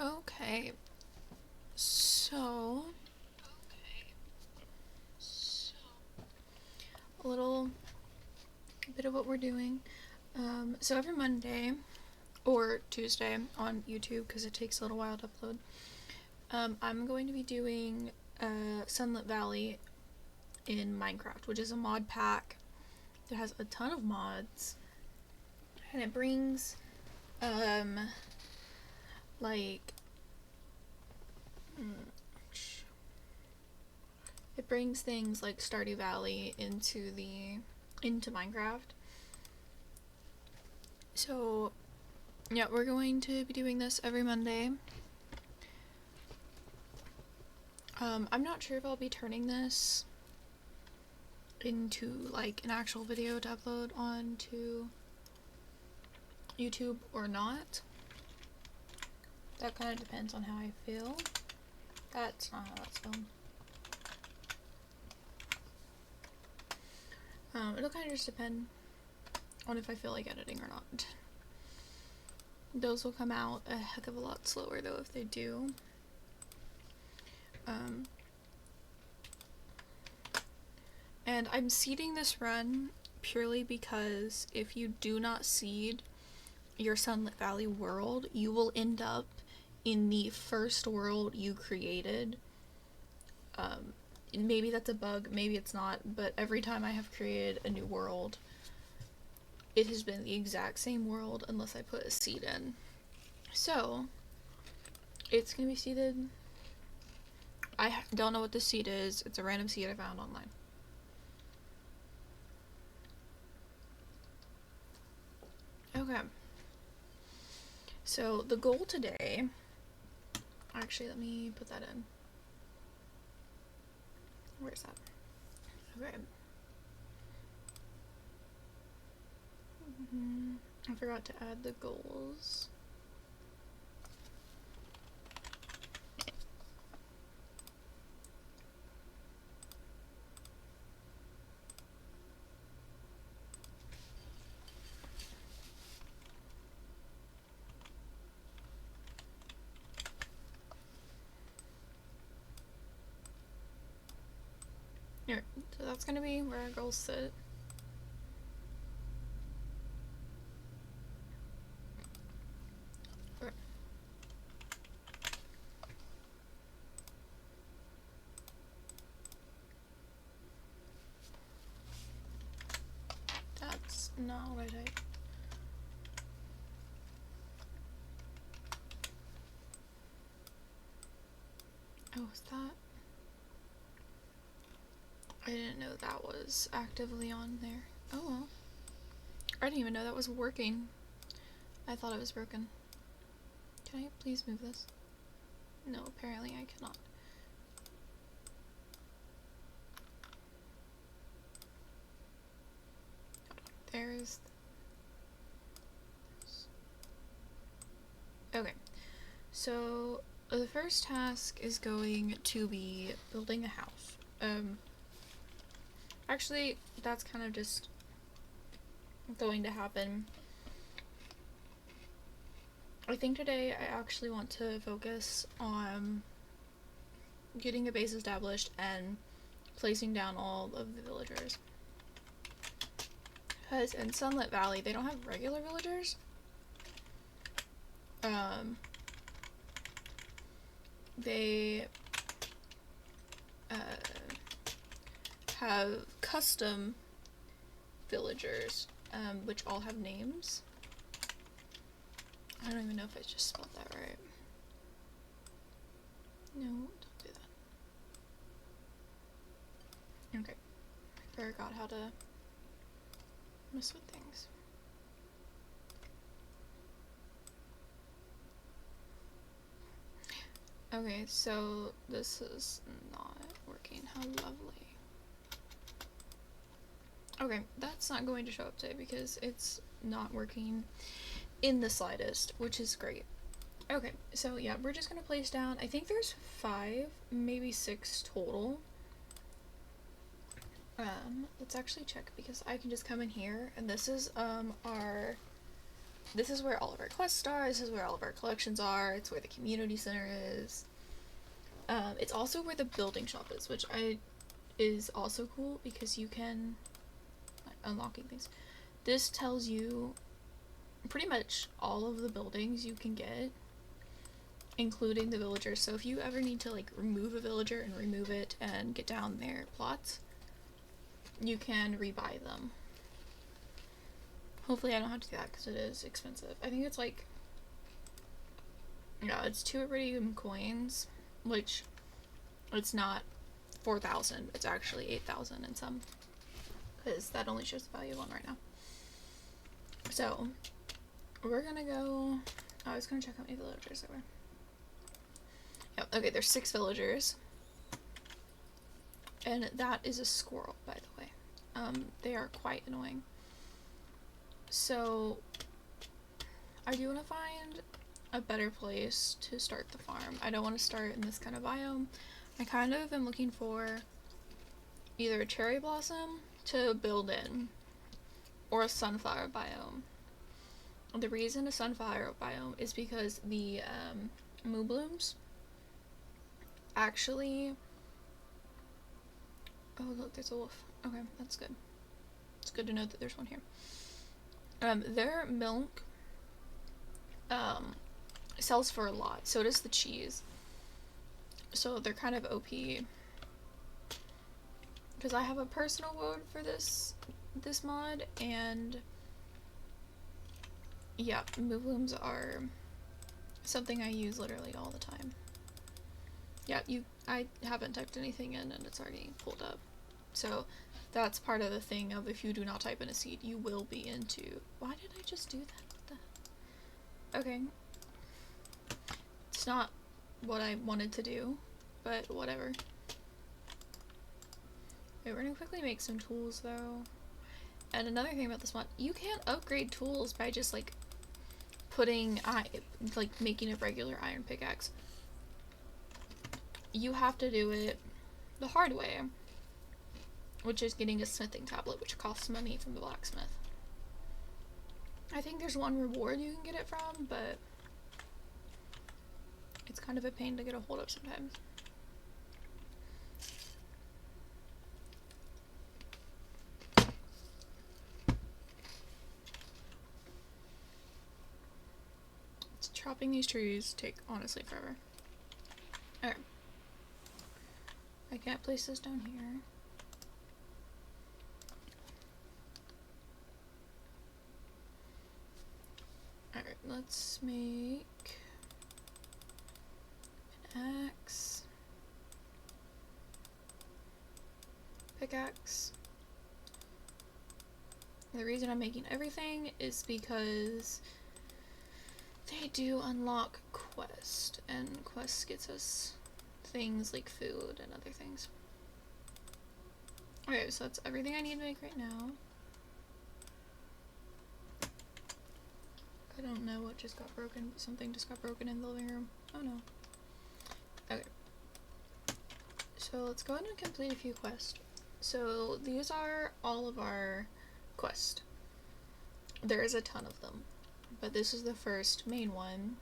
Okay, so a little bit of what we're doing. So every Monday or Tuesday on YouTube, because it takes a little while to upload, I'm going to be doing Sunlit Valley in Minecraft, which is a mod pack that has a ton of mods, and it brings like it brings things like Stardew Valley into Minecraft. So yeah, we're going to be doing this every Monday. I'm not sure if I'll be turning this into like an actual video to upload onto YouTube or not. That kind of depends on how I feel. That's not how that's spelled. It'll kind of just depend on if I feel like editing or not. Those will come out a heck of a lot slower though if they do. And I'm seeding this run purely because if you do not seed your Sunlit Valley world, you will end up in the first world you created. Maybe that's a bug, maybe it's not, but every time I have created a new world, it has been the exact same world unless I put a seed in. So, it's gonna be seeded. I don't know what this seed is. It's a random seed I found online. Okay. So, the goal today... Actually, let me put that in. Where's that? Okay. I forgot to add the goals. Here, so that's gonna be where our goals sit. That's not what I typed. Oh, is that? I didn't know that was actively on there. Oh well. I didn't even know that was working. I thought it was broken. Can I please move this? No, apparently I cannot. There's... Okay. So, the first task is going to be building a house. Actually, that's kind of just going to happen. I think today I actually want to focus on getting a base established and placing down all of the villagers. Because in Sunlit Valley, they don't have regular villagers. They have custom villagers, which all have names. I don't even know if I just spelled that right. No, don't do that. Okay. I forgot how to mess with things. Okay, so this is not working. How lovely. Okay, that's not going to show up today because it's not working in the slightest, which is great. Okay, so yeah, we're just gonna place down, I think there's 5, maybe 6 total. Let's actually check because I can just come in here and this is our this is where all of our quests are, this is where all of our collections are, it's where the community center is. It's also where the building shop is, which is also cool because you can, like, unlocking things. This tells you pretty much all of the buildings you can get, including the villagers. So if you ever need to like remove a villager and remove it and get down their plots, you can rebuy them. Hopefully I don't have to do that because it is expensive. I think it's like, yeah, it's 2 iridium coins, which it's not 4,000, it's actually 8,000 in some, because that only shows the value of one right now. So we're gonna go, I was gonna check how many villagers there were. Yep, okay, there's 6 villagers. And that is a squirrel, by the way. They are quite annoying. So I do want to find a better place to start the farm. I don't want to start in this kind of biome. I kind of am looking for either a cherry blossom to build in or a sunflower biome. The reason a sunflower biome is because the moo blooms actually... Oh look, there's a wolf. Okay, that's good. It's good to know that there's one here. Their milk sells for a lot. So does the cheese. So they're kind of OP. Because I have a personal vote for this mod, and yeah, moo blooms are something I use literally all the time. Yeah, I haven't typed anything in and it's already pulled up. So that's part of the thing of if you do not type in a seed, you will be into... Why did I just do that? Okay. It's not what I wanted to do, but whatever. Okay, we're gonna quickly make some tools though. And another thing about this mod, you can't upgrade tools by just like putting, like making a regular iron pickaxe. You have to do it the hard way, which is getting a smithing tablet, which costs money from the blacksmith. I think there's one reward you can get it from, but it's kind of a pain to get a hold of sometimes. Chopping these trees take honestly forever. Okay. I can't place this down here. Alright, let's make an axe. Pickaxe. The reason I'm making everything is because they do unlock quest, and quest gets us things like food and other things. Okay, so that's everything I need to make right now. I don't know what just got broken, but something just got broken in the living room. Oh no. Okay. So let's go ahead and complete a few quests. So these are all of our quests. There is a ton of them, but this is the first main one.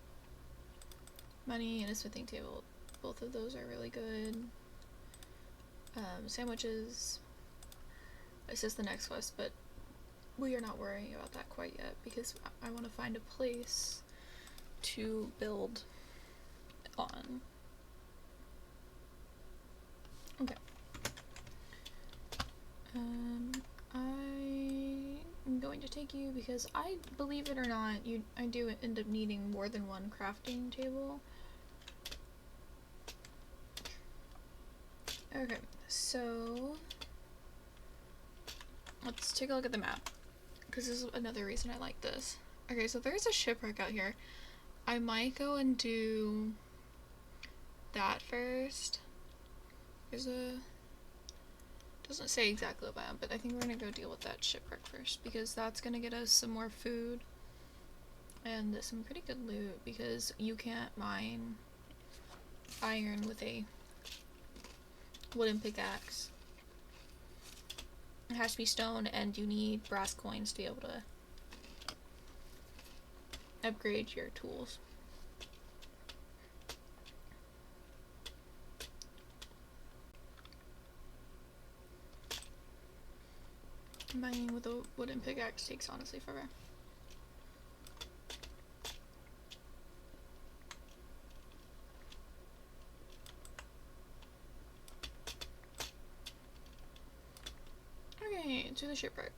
Money and a smithing table. Both of those are really good. Sandwiches. This is the next quest, but we are not worrying about that quite yet because I want to find a place to build on. Okay. I'm going to take you because I, believe it or not, I do end up needing more than one crafting table. Okay, so let's take a look at the map, because this is another reason I like this. Okay, so there's a shipwreck out here. I might go and do that first. There's a... doesn't say exactly what biome, but I think we're gonna go deal with that shipwreck first, because that's gonna get us some more food and some pretty good loot, because you can't mine iron with a wooden pickaxe. It has to be stone, and you need brass coins to be able to upgrade your tools. Mining with a wooden pickaxe takes honestly forever. Okay, to the shipwreck.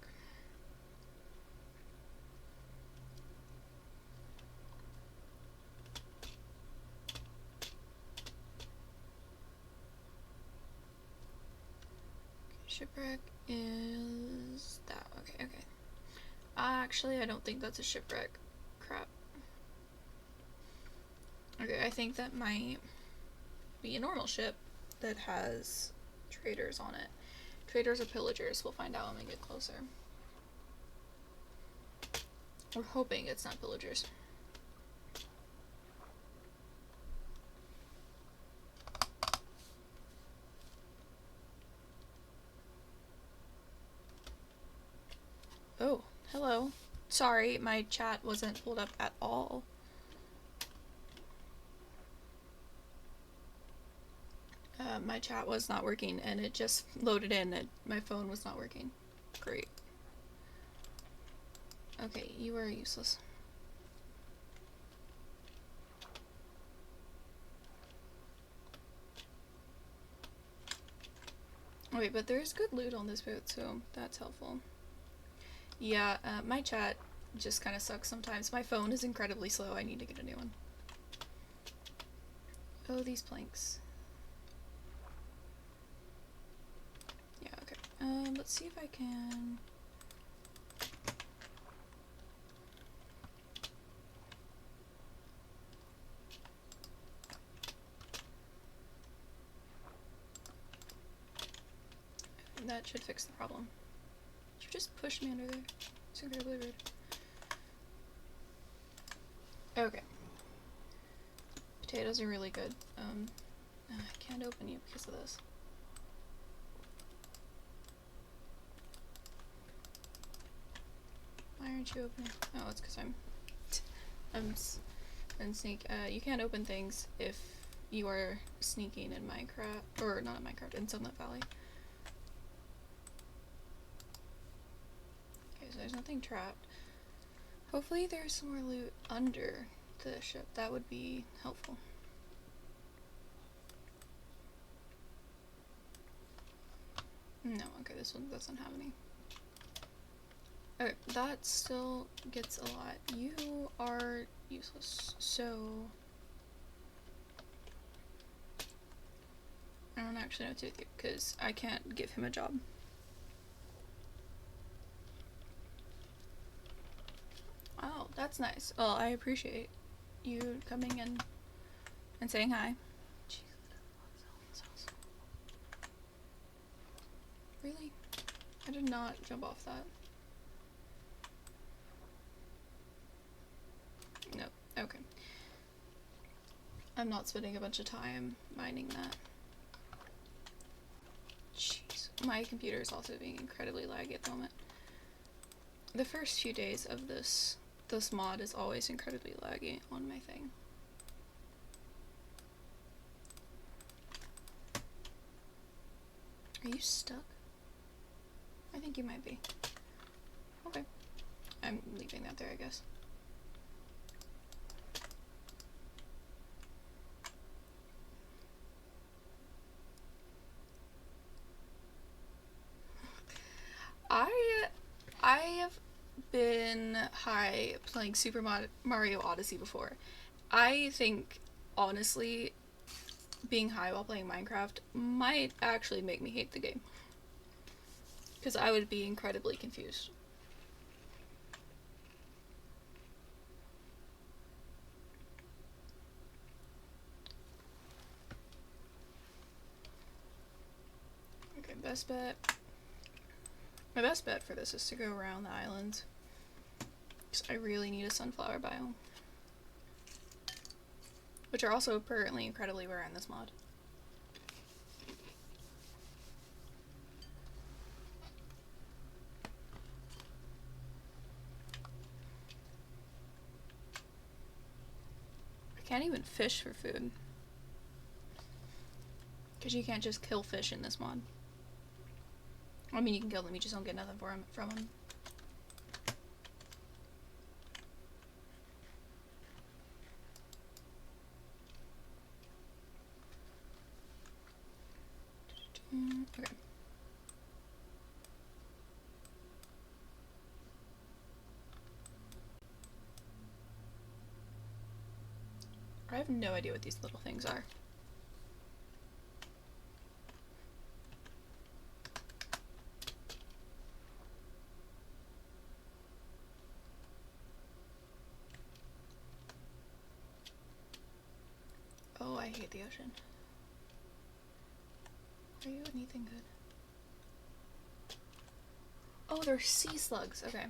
Shipwreck is that. Okay, okay. Actually, I don't think that's a shipwreck. Crap. Okay, I think that might be a normal ship that has traders on it. Traders or pillagers, we'll find out when we get closer. We're hoping it's not pillagers. Oh, hello. Sorry, my chat wasn't pulled up at all. My chat was not working and it just loaded in and my phone was not working. Great. Okay, you are useless. Okay, but there's good loot on this boat, so that's helpful. Yeah, my chat just kind of sucks sometimes. My phone is incredibly slow. I need to get a new one. Oh, these planks. Yeah, okay. Let's see if I can... That should fix the problem. Did you just push me under there? It's incredibly rude. Okay. Potatoes are really good. I can't open you because of this. Why aren't you opening? Oh, it's because I'm sneak. You can't open things if you are sneaking in Minecraft, or not in Minecraft, in Sunlit Valley. Okay, so there's nothing trapped. Hopefully there's some more loot under the ship. That would be helpful. No, okay, this one doesn't have any. Okay, that still gets a lot. You are useless, so... I don't actually know what to do with you, because I can't give him a job. Oh, that's nice. Well, I appreciate you coming in and saying hi. Jeez, really? I did not jump off that. No, okay. I'm not spending a bunch of time mining that. Jeez, my computer is also being incredibly laggy at the moment. The first few days of this mod is always incredibly laggy on my thing. Are you stuck? I think you might be. Okay. I'm leaving that there, I guess. I have been high playing Super Mario Odyssey before. I think, honestly, being high while playing Minecraft might actually make me hate the game. Because I would be incredibly confused. Okay, best bet. My best bet for this is to go around the island. Because I really need a sunflower biome. Which are also apparently incredibly rare in this mod. Can't even fish for food. Because you can't just kill fish in this mod. I mean, you can kill them, you just don't get nothing from them. Okay. I have no idea what these little things are. Oh, I hate the ocean. Are you anything good? Oh, they're sea slugs. Okay.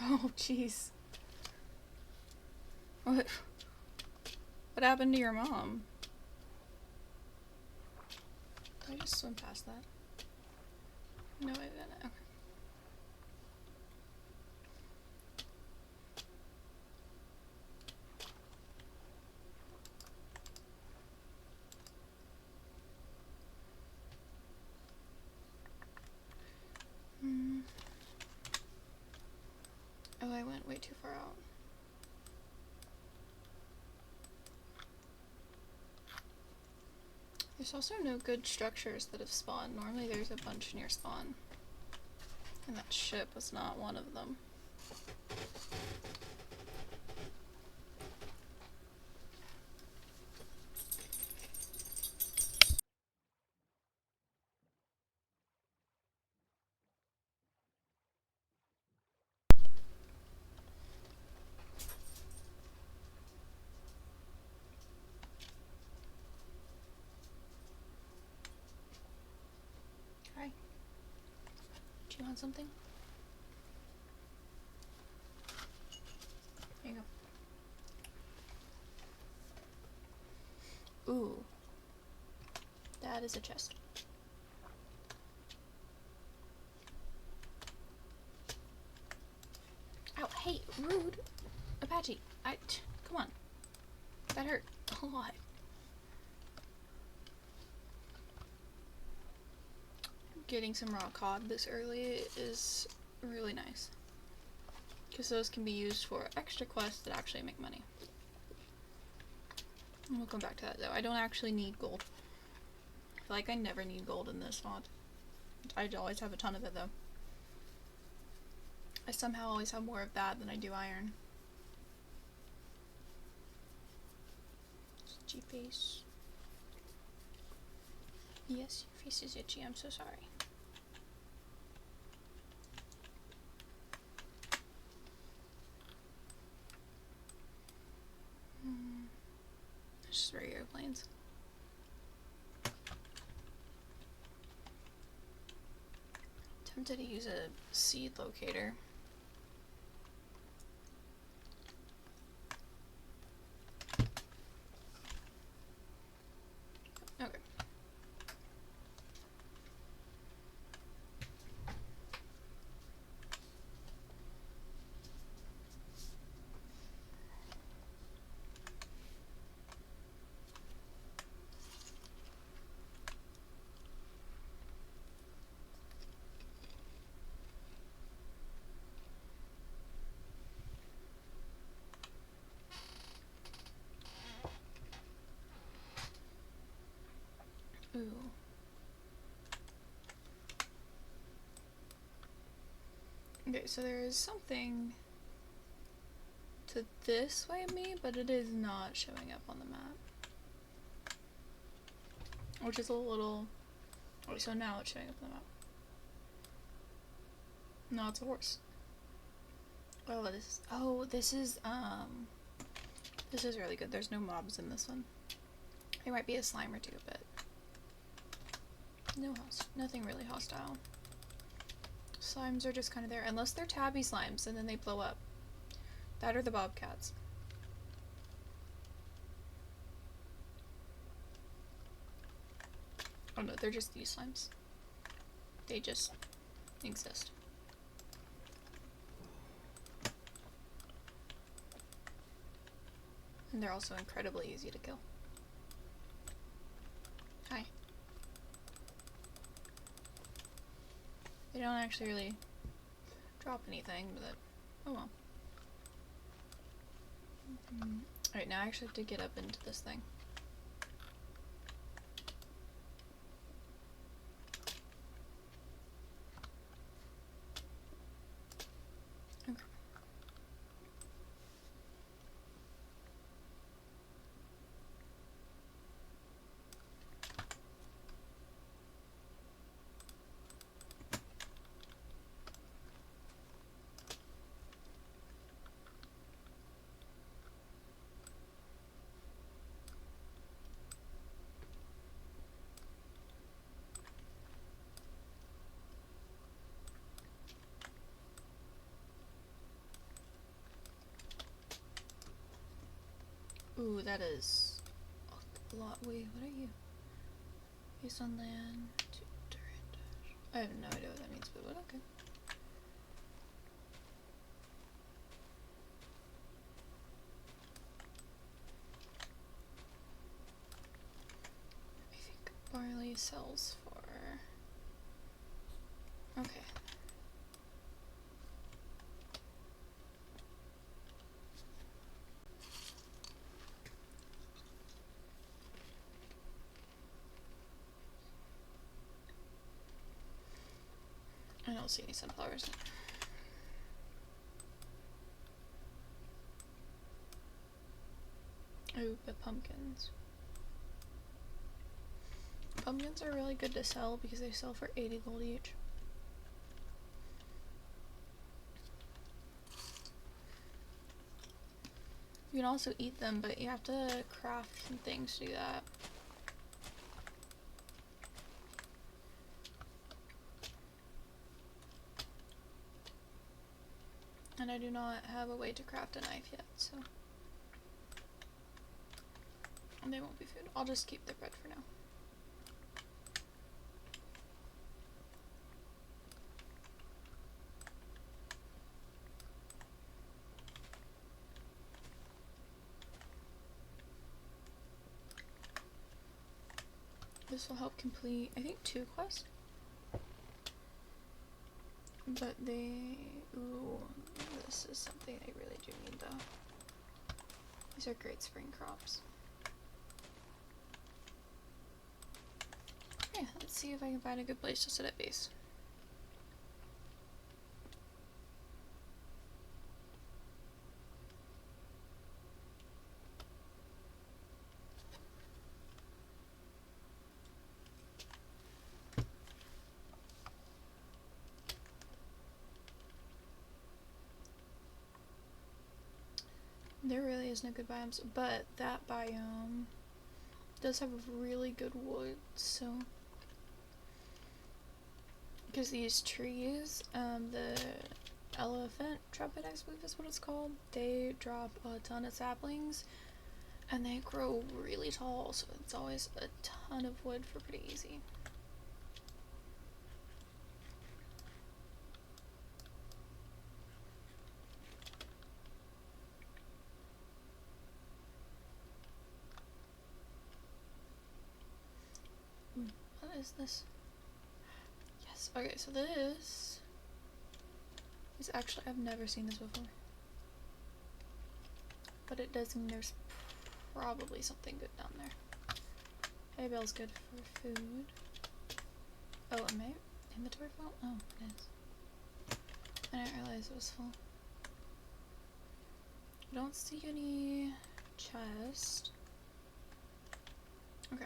Oh, jeez. What happened to your mom? Did I just swim past that? No, I didn't. Okay. Oh, I went way too far out. There's also no good structures that have spawned. Normally there's a bunch near spawn. And that ship was not one of them. Hi. Do you want something? There you go. Ooh. That is a chest. Ow, hey, rude. Apache, come on. That hurt a lot. Getting some raw cod this early is really nice. Because those can be used for extra quests that actually make money. And we'll come back to that though. I don't actually need gold. I feel like I never need gold in this mod. I always have a ton of it though. I somehow always have more of that than I do iron. Itchy face. Yes, your face is itchy. I'm so sorry. It's just regular planes. Tempted to use a seed locator. Okay. Ooh. Okay, so there is something to this way of me, but it is not showing up on the map. Which is a little... Oh, so now it's showing up on the map. No, it's a horse. Oh, this is really good. There's no mobs in this one. There might be a slime or two, but nothing really hostile. Slimes are just kind of there, unless they're tabby slimes and then they blow up. That or the bobcats. Oh no, they're just these slimes. They just exist. And they're also incredibly easy to kill. Hi. They don't actually really drop anything, but oh well. Alright, now I actually have to get up into this thing. Okay. Ooh, that is a lot. Wait, what are you? Based on land. I have no idea what that means, but what? Okay. I think barley sells for. Okay. I don't see any sunflowers in it. Ooh, but pumpkins. Pumpkins are really good to sell because they sell for 80 gold each. You can also eat them, but you have to craft some things to do that. And I do not have a way to craft a knife yet, so. And they won't be food. I'll just keep the bread for now. This will help complete, I think, 2 quests. But ooh, this is something I really do need though. These are great spring crops. Okay, let's see if I can find a good place to sit at base. There really is no good biomes, but that biome does have really good wood, so. Because these trees, the elephant trumpet, I believe is what it's called, they drop a ton of saplings, and they grow really tall, so it's always a ton of wood for pretty easy. What is this? Yes, okay, so this is actually, I've never seen this before. But it does mean there's probably something good down there. Hay bale's good for food. Oh, am I inventory full? Oh, it is. I didn't realize it was full. I don't see any chest. Okay.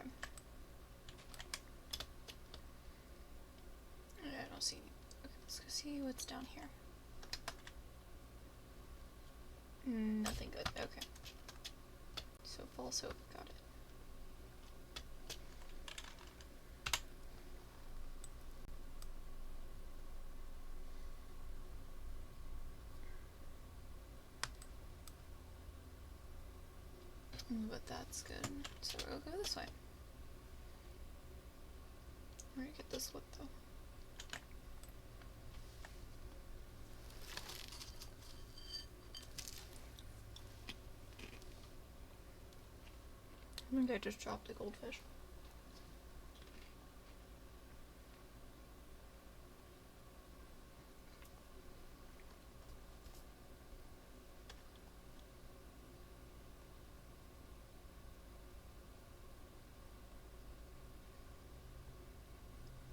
I don't see any. Okay, let's go see what's down here. Nothing good. Okay. So false hope. Got it. But that's good. So we'll go this way. Where do you get this wood though? I think I just dropped a goldfish.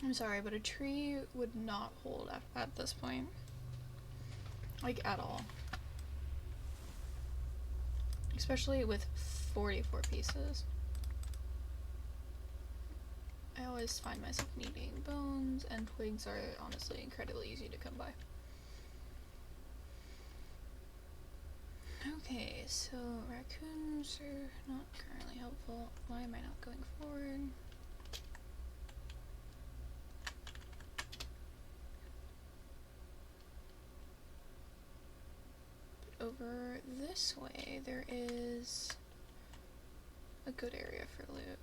I'm sorry, but a tree would not hold at this point. Like, at all. Especially with 44 pieces. I always find myself needing bones, and twigs are honestly incredibly easy to come by. Okay, so raccoons are not currently helpful. Why am I not going forward? Over this way, there is a good area for loot.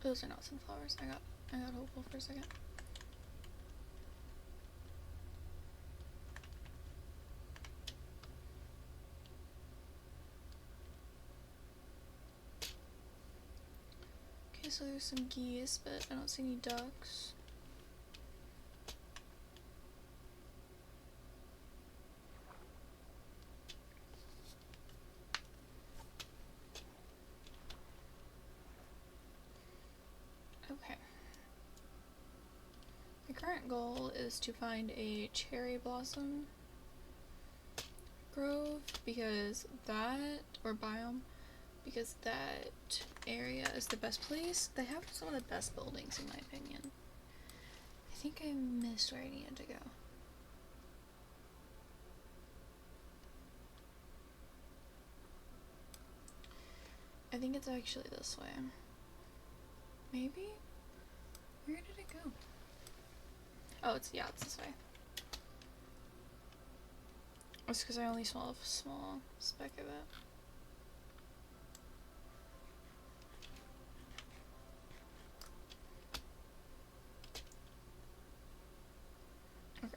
Those are not sunflowers. I got hopeful for a second. Okay, so there's some geese, but I don't see any ducks. Okay. My current goal is to find a cherry blossom grove, because that, or biome, because that area is the best place. They have some of the best buildings in my opinion. I think I missed where I needed to go. I think it's actually this way. Maybe? Where did it go? Oh, it's this way. It's because I only saw a small speck of it. Okay.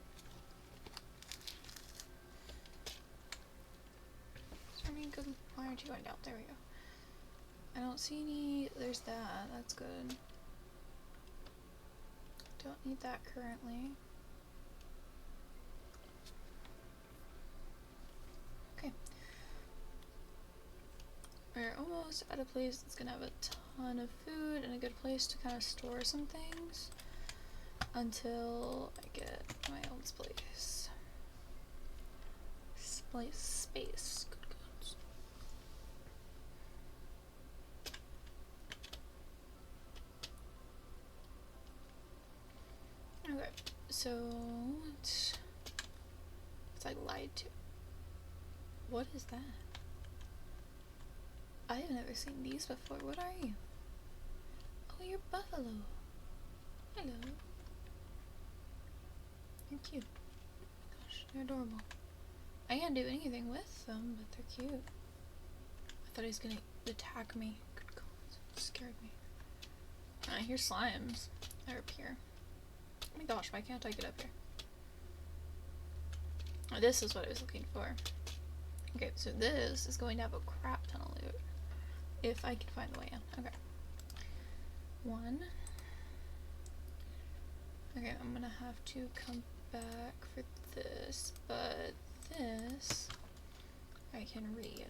Why aren't you going down? There we go. I don't see any. There's that. That's good. Don't need that currently. Okay. We're almost at a place that's gonna have a ton of food and a good place to kind of store some things until I get my own place. Space. Good gods. Okay, so it's like lied to. What is that? I have never seen these before. What are you? Oh, you're buffalo. Hello. You're cute. Gosh, they're adorable. I can't do anything with them, but they're cute. I thought he was gonna attack me. Good God, it scared me. I hear slimes. They're up here. Oh my gosh, why can't I get up here? Oh, this is what I was looking for. Okay, so this is going to have a crap ton of loot. If I can find the way in. Okay. One. Okay, I'm gonna have to come back for this, but this I can read.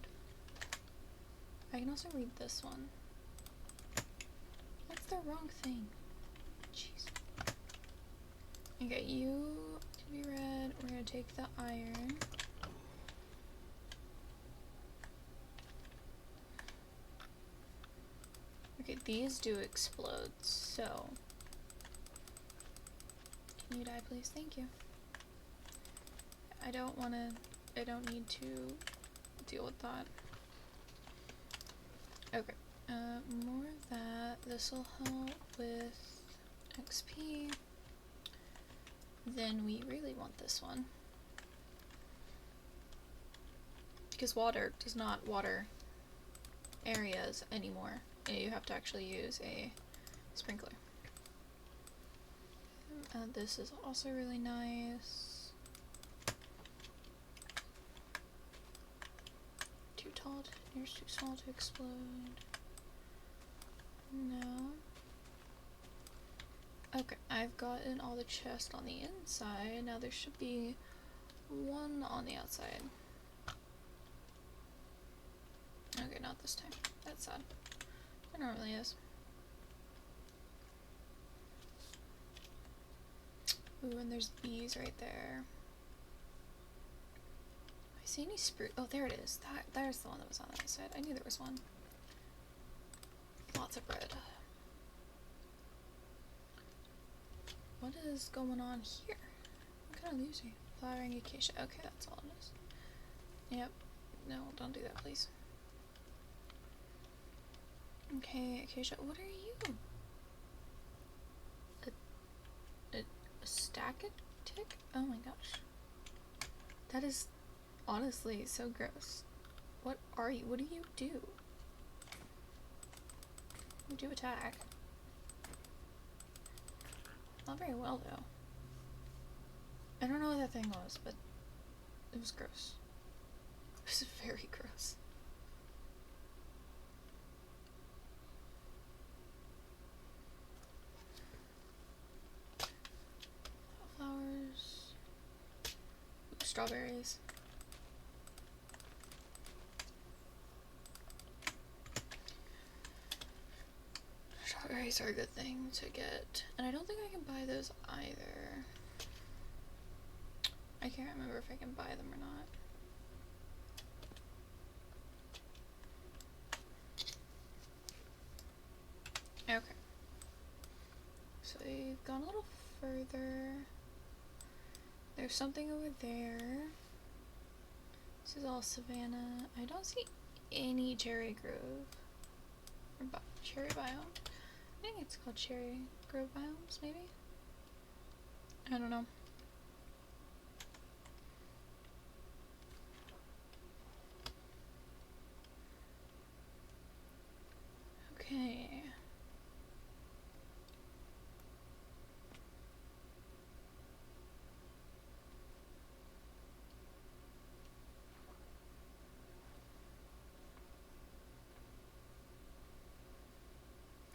I can also read this one. That's the wrong thing. Jeez. Okay, you can be red. We're gonna take the iron. Okay, these do explode, so can you die, please? Thank you. I don't need to deal with that. Okay, more of that. This will help with XP. Then we really want this one, because water does not water areas anymore. You have to actually use a sprinkler. This is also really nice. tall. Yours too small to explode. No. Okay, I've gotten all the chests on the inside. Now there should be one on the outside. Okay, not this time. That's sad. It normally is. Ooh, and there's bees right there. I see any spruce? Oh, there it is. There's the one that was on that side. I knew there was one. Lots of bread. What is going on here? I'm kind of losing. Flowering acacia. Okay, that's all it is. Yep. No, don't do that, please. Okay, acacia. What are you? A stack tick? Oh my gosh. That is honestly so gross. What are you? What do you do? You do attack. Not very well though. I don't know what that thing was, but it was gross. It was very gross. Flowers. Ooh, strawberries. Strawberries are a good thing to get. And I don't think I can buy those either. I can't remember if I can buy them or not. Okay. So we've gone a little further. There's something over there. This is all savanna. I don't see any cherry grove. Or cherry biome. I think it's called cherry grove biomes, maybe? I don't know. Okay.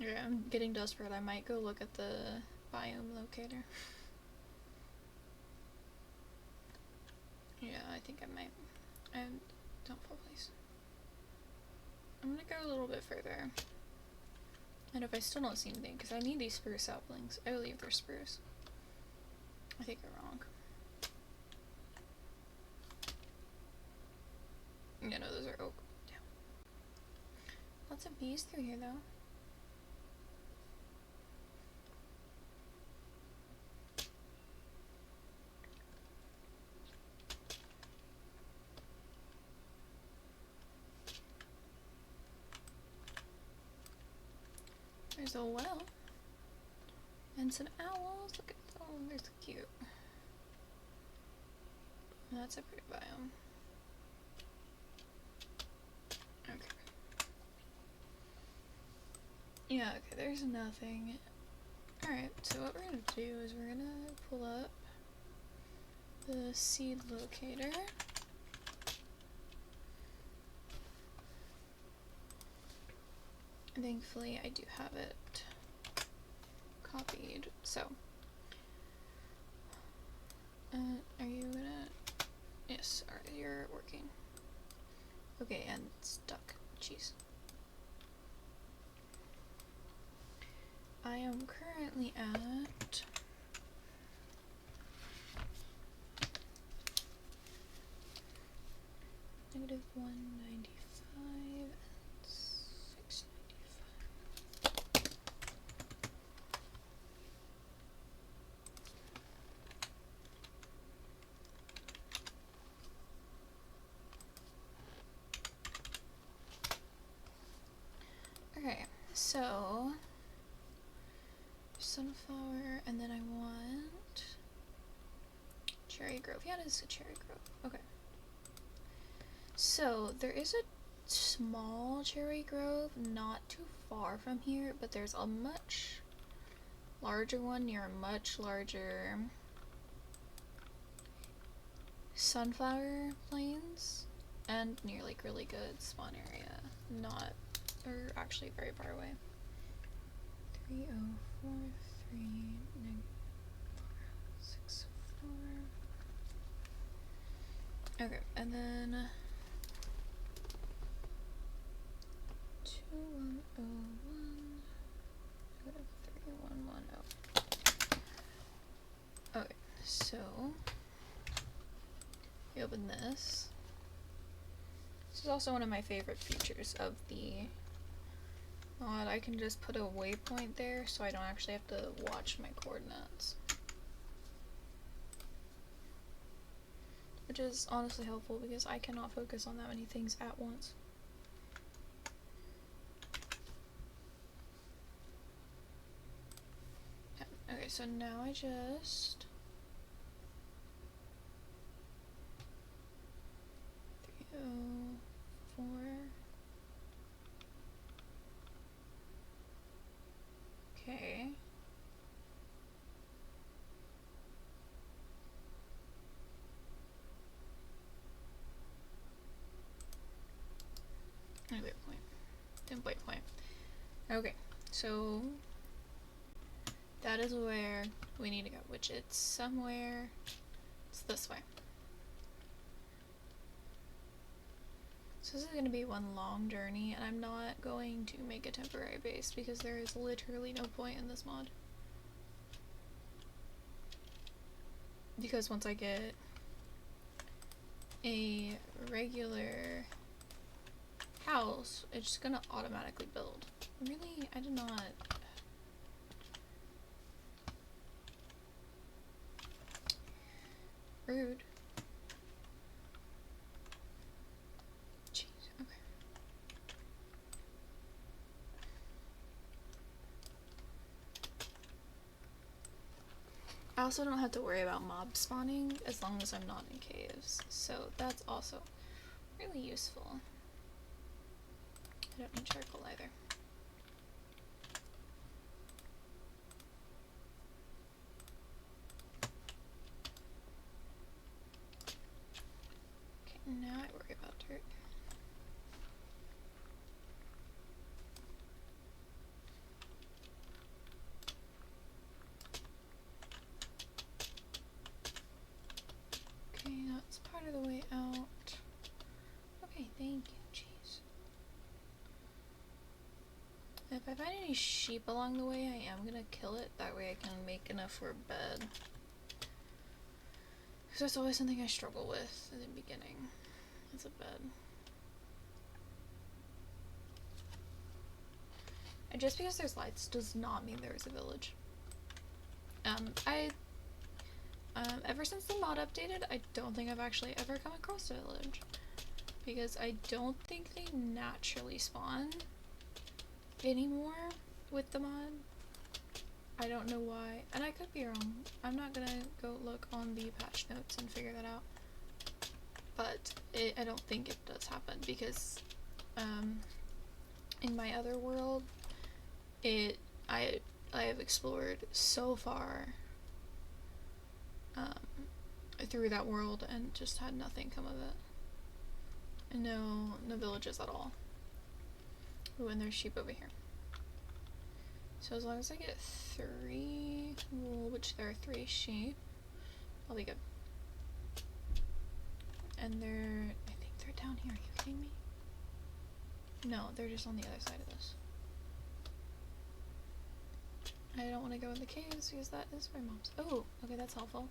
Okay, I'm getting desperate. I might go look at the biome locator. Yeah, I think I might. And don't fall, please. I'm gonna go a little bit further. And if I still don't see anything, because I need these spruce saplings. I believe they're spruce. I think I'm wrong. Yeah, no, those are oak. Damn. Lots of bees through here, though. There's a well. And some owls. Look at them. They're so cute. That's a pretty biome. Okay. Yeah, okay, there's nothing. Alright, so what we're gonna do is we're gonna pull up the seed locator. Thankfully, I do have it copied. So, are you gonna? Yes, alright, you're working. Okay, and stuck. Jeez. I am currently at -195 and 695. Okay, so sunflower, and then I want cherry grove. Yeah, it is a cherry grove. Okay. So there is a small cherry grove not too far from here, but there's a much larger one near a much larger sunflower plains. and near like really good spawn area. Not, or actually very far away. 3043 -464. Okay, and then 2101 3110. Okay, so you open this. This is also one of my favorite features of the mod. I can just put a waypoint there so I don't actually have to watch my coordinates. Which is honestly helpful because I cannot focus on that many things at once. Okay, so now I just 304. Okay. Waypoint. Then waypoint. Okay, so that is where we need to go, which it's somewhere. It's this way. So this is going to be one long journey, and I'm not going to make a temporary base because there is literally no point in this mod. Because once I get a regular house, it's just gonna automatically build. Really? I did not. Rude. Jeez, okay. I also don't have to worry about mob spawning as long as I'm not in caves, so that's also really useful. I don't need charcoal either. Okay, now I worry about dirt. Okay, that's part of the way out. Okay, thank you, jeez. If I find any sheep along the way, I am gonna kill it. That way I can make enough for a bed. Because that's always something I struggle with in the beginning. It's a bed. And just because there's lights does not mean there is a village. Ever since the mod updated, I don't think I've actually ever come across a village. Because I don't think they naturally spawn anymore with the mod. I don't know why, and I could be wrong. I'm not gonna go look on the patch notes and figure that out. But I don't think it does happen because in my other world, I have explored so far through that world and just had nothing come of it. And no villages at all. Ooh, and there's sheep over here. So as long as I get 3 wool, which there are 3 sheep, I'll be good. And I think they're down here. Are you kidding me? No, they're just on the other side of this. I don't want to go in the caves because that is where mobs. Oh, okay, that's helpful.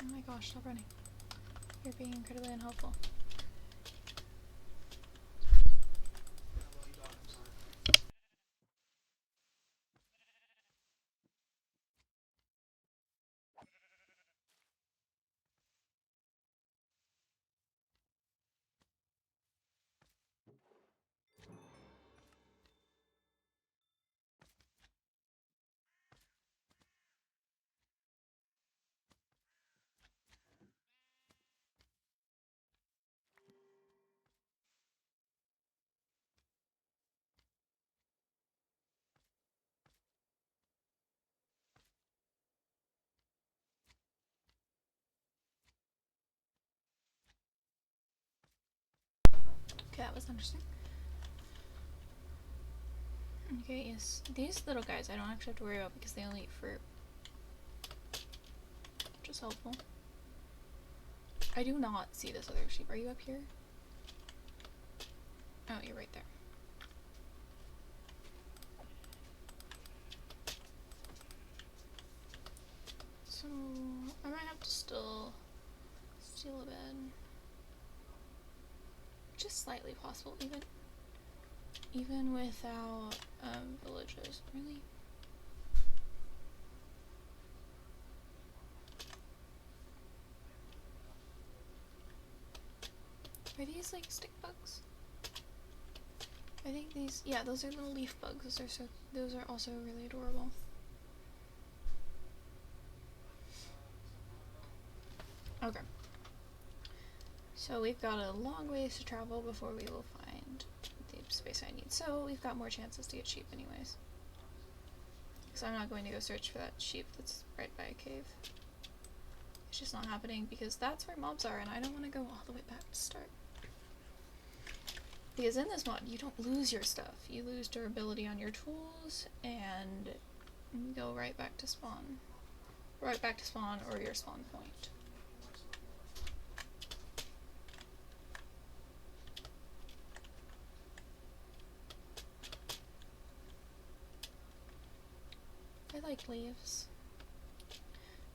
Oh my gosh, stop running. You're being incredibly unhelpful. That was interesting. Okay, yes. These little guys I don't actually have to worry about because they only eat fruit. Which is helpful. I do not see this other sheep. Are you up here? Oh, you're right there. So, I might have to still steal a bed. Which is slightly possible, even without villages. Really? Are these like stick bugs? I think these, yeah, those are little leaf bugs. Those are also really adorable. Okay. So we've got a long ways to travel before we will find the space I need. So we've got more chances to get sheep anyways. So I'm not going to go search for that sheep that's right by a cave. It's just not happening because that's where mobs are and I don't want to go all the way back to start. Because in this mod, you don't lose your stuff. You lose durability on your tools and go right back to spawn. Right back to spawn or your spawn point. I like leaves.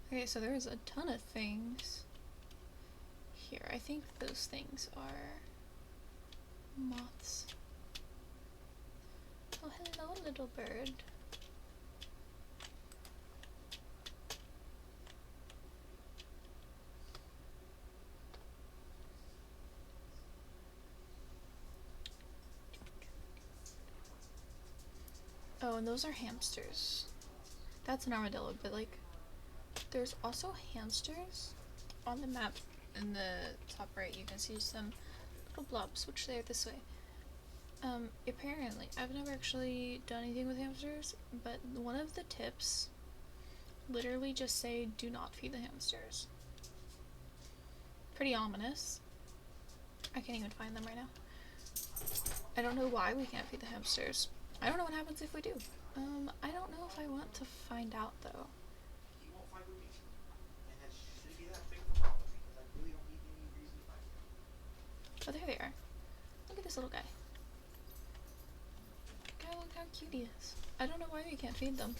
Okay, so there's a ton of things here. I think those things are moths. Oh, hello, little bird. Oh, and those are hamsters. That's an armadillo, but like, there's also hamsters on the map. In the top right, you can see some little blobs, which they are this way. Apparently, I've never actually done anything with hamsters, but one of the tips literally just say, do not feed the hamsters. Pretty ominous. I can't even find them right now. I don't know why we can't feed the hamsters. I don't know what happens if we do. I don't know if I want to find out, though. You won't find with me. And that shouldn't be that big of a problem because I really don't need any reason to find them. Oh, there they are. Look at this little guy. God, look how cute he is. I don't know why we can't feed them.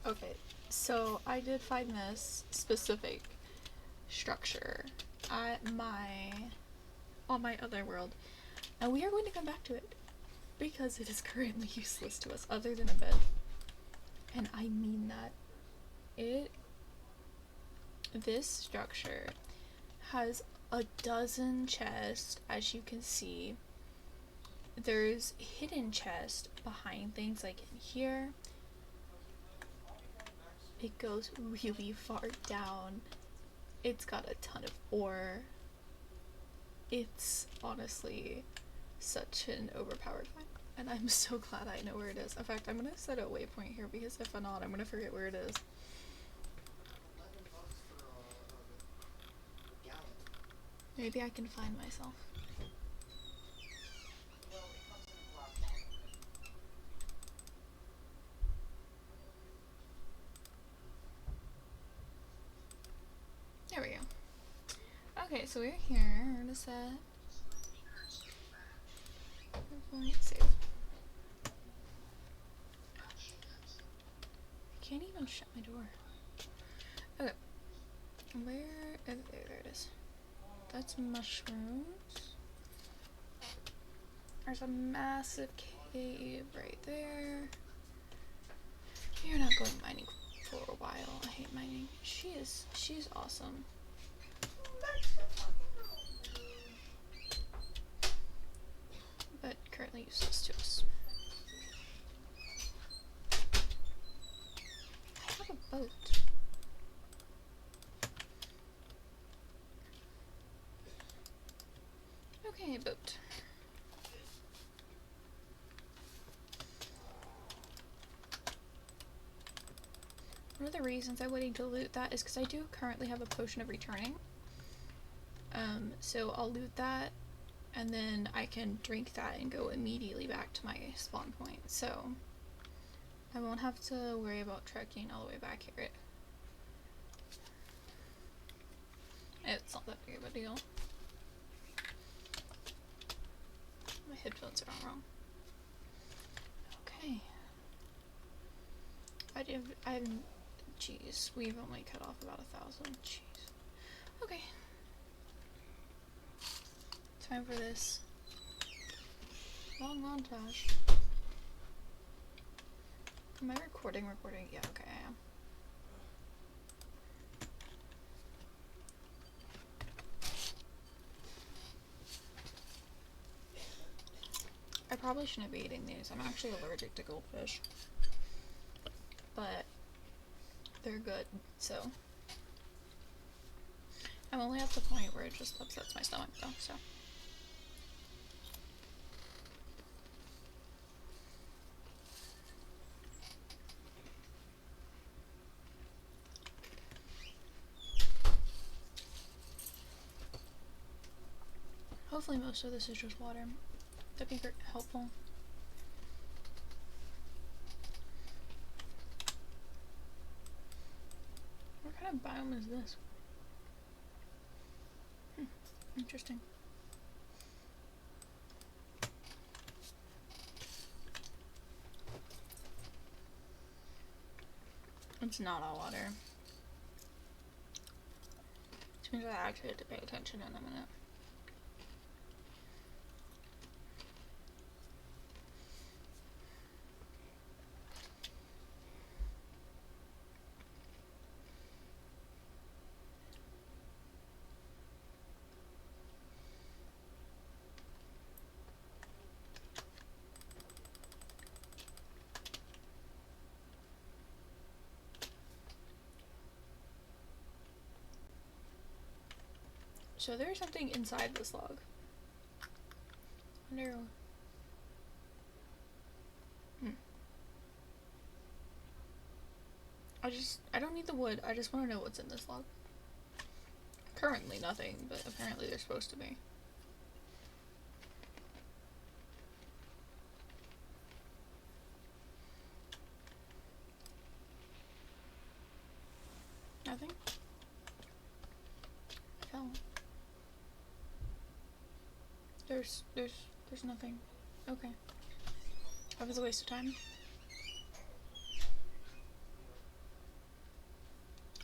Okay, so I did find this specific structure at on my other world, and we are going to come back to it because it is currently useless to us other than a bed. And I mean that. This structure has a dozen chests, as you can see. There's hidden chests behind things like in here. It goes really far down. It's got a ton of ore. It's honestly such an overpowered find. And I'm so glad I know where it is. In fact, I'm gonna set a waypoint here because if not, I'm gonna forget where it is. Maybe I can find myself. There we go. Okay, so we're here. We're gonna set. Save. I can't even shut my door. Okay. Where? Oh, there it is. That's mushrooms. There's a massive cave right there. You're not going mining for a while. I hate mining. She's awesome. But currently useless to us. I have a boat. Okay, boat. One of the reasons I'm waiting to loot that is because I do currently have a potion of returning. So I'll loot that, and then I can drink that and go immediately back to my spawn point. So I won't have to worry about trekking all the way back here. It's not that big of a deal. My headphones are all wrong. Okay. Jeez, we've only cut off about 1,000. Jeez. Okay. Time for this long montage. Am I recording? Yeah, okay, I am. I probably shouldn't be eating these. I'm actually allergic to goldfish. But they're good, so. I'm only at the point where it just upsets my stomach though, so. Hopefully most of this is just water. That'd be helpful. What kind of biome is this? Interesting. It's not all water. Which means I actually have to pay attention in a minute. So there's something inside this log. I wonder. I don't need the wood. I just want to know what's in this log. Currently nothing, but apparently there's supposed to be. Nothing? I fell. There's nothing. Okay. That was a waste of time.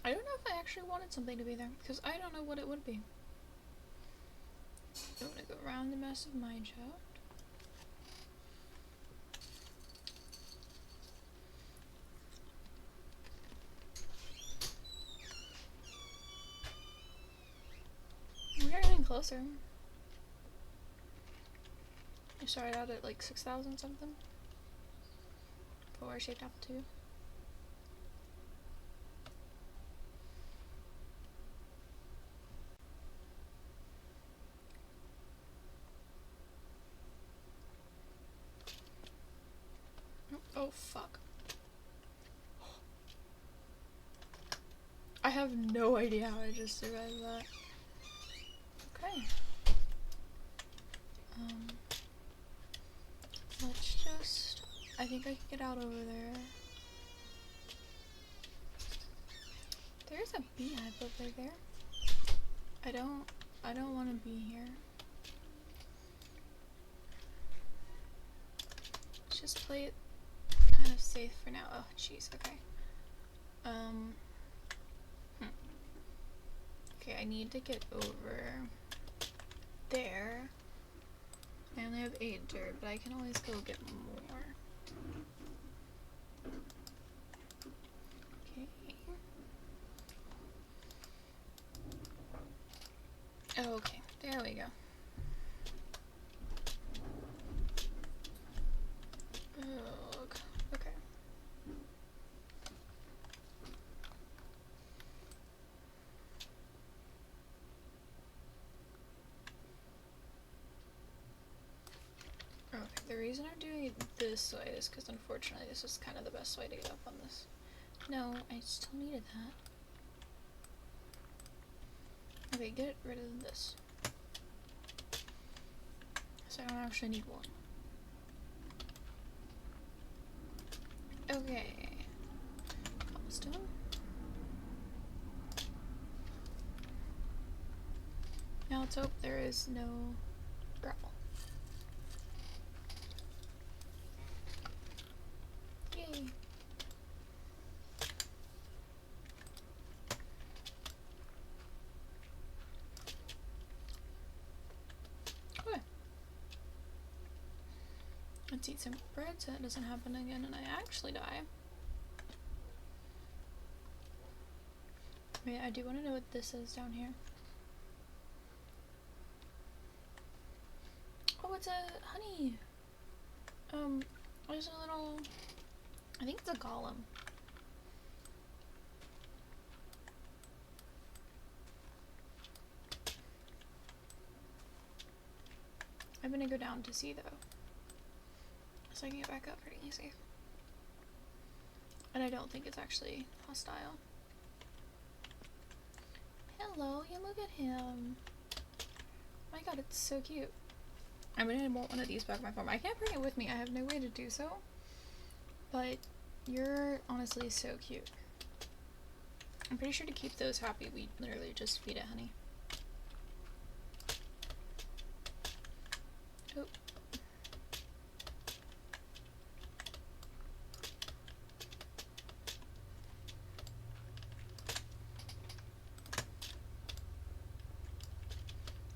I don't know if I actually wanted something to be there, because I don't know what it would be. I'm gonna go around the massive mine shaft. We're getting closer. I started out at like 6,000 something. For shaped apple 2. Oh fuck. I have no idea how I just survived that. Okay. Let's just... I think I can get out over there. There's a beehive over there. I don't want to be here. Let's just play it kind of safe for now. Oh, jeez, okay. Okay, I need to get over there. I only have 8 dirt, but I can always go get more. Okay. Oh, okay. There we go. Ugh. Okay. Okay, the reason I'm doing it this way is because unfortunately this is kind of the best way to get up on this. No, I still needed that. Okay, get rid of this. So I don't actually need one. Okay. Cobblestone. Now let's hope there is no gravel. Yay. Okay. Let's eat some bread so that doesn't happen again and I actually die. Wait, I do want to know what this is down here. Oh, it's a honey. There's a little, I think it's a golem. I'm gonna go down to see though, so I can get back up pretty easy. And I don't think it's actually hostile. Hello, you look at him. My god, it's so cute. I'm gonna want one of these back in my farm. I can't bring it with me, I have no way to do so. But you're honestly so cute. I'm pretty sure to keep those happy, we literally just feed it honey. Oh.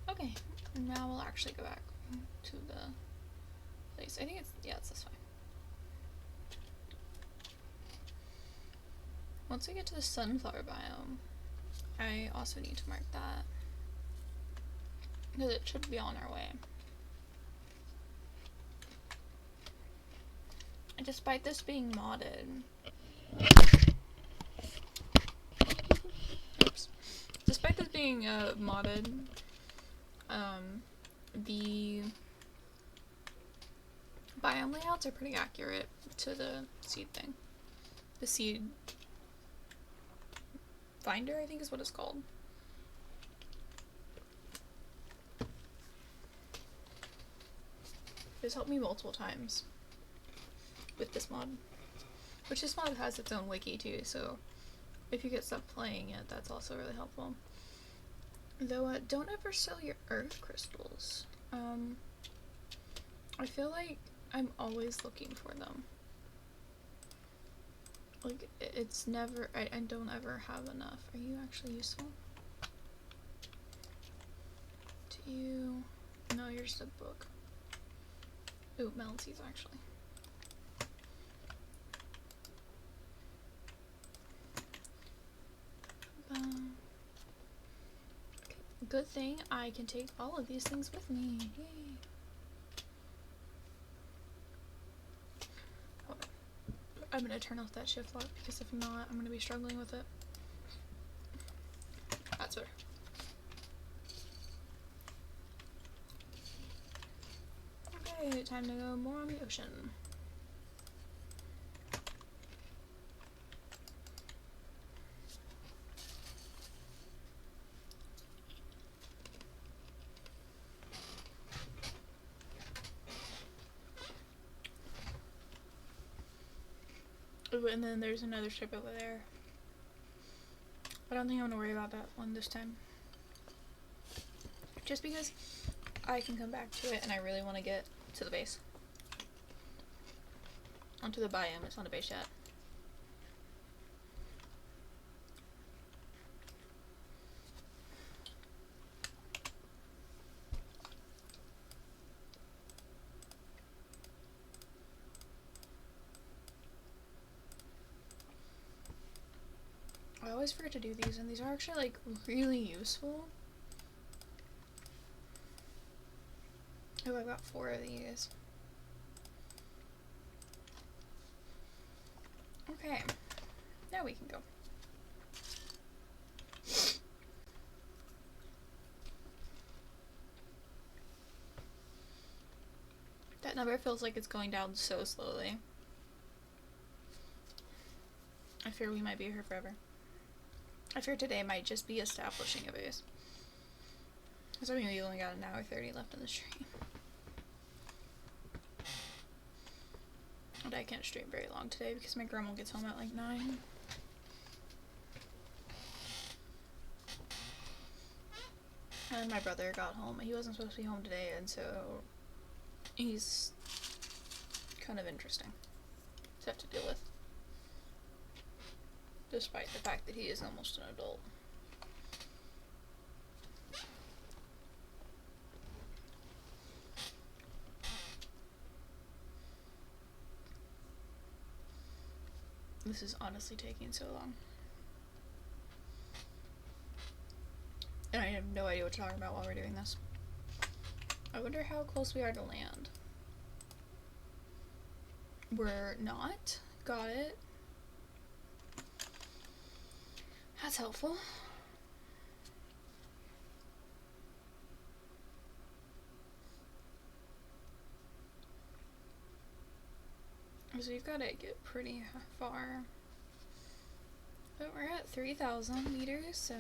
Okay, now we'll actually go back to the place. I think it's, yeah, it's this way. Once we get to the sunflower biome, I also need to mark that. Because it should be on our way. And despite this being modded... Oops. Despite this being modded, the biome layouts are pretty accurate to the seed thing. The seed finder, I think is what it's called. It's helped me multiple times with this mod. Which this mod has its own wiki too, so if you get stuck playing it, that's also really helpful. Though, don't ever sell your earth crystals. I feel like I'm always looking for them. Like, it's never, I don't ever have enough. Are you actually useful? Do you, no, you're just a book. Ooh, melon seeds actually. Okay. Good thing I can take all of these things with me. Yay. I'm gonna turn off that shift lock because if not, I'm gonna be struggling with it. That's better. Okay, time to go more on the ocean. Ooh, and then there's another ship over there. I don't think I'm gonna worry about that one this time. Just because I can come back to it and I really want to get to the base. Onto the biome, it's not a base yet. I always forget to do these, and these are actually like really useful. Oh, I've got 4 of these. Okay, now we can go. That number feels like it's going down so slowly. I fear we might be here forever. I fear today might just be establishing a base. Because I mean, we only got an hour 30 left in the stream. And I can't stream very long today because my grandma gets home at like 9. And my brother got home. He wasn't supposed to be home today, and so he's kind of interesting to have to deal with. Despite the fact that he is almost an adult. This is honestly taking so long. And I have no idea what to talk about while we're doing this. I wonder how close we are to land. We're not. Got it. That's helpful. So we've got to get pretty far. But we're at 3,000 meters, so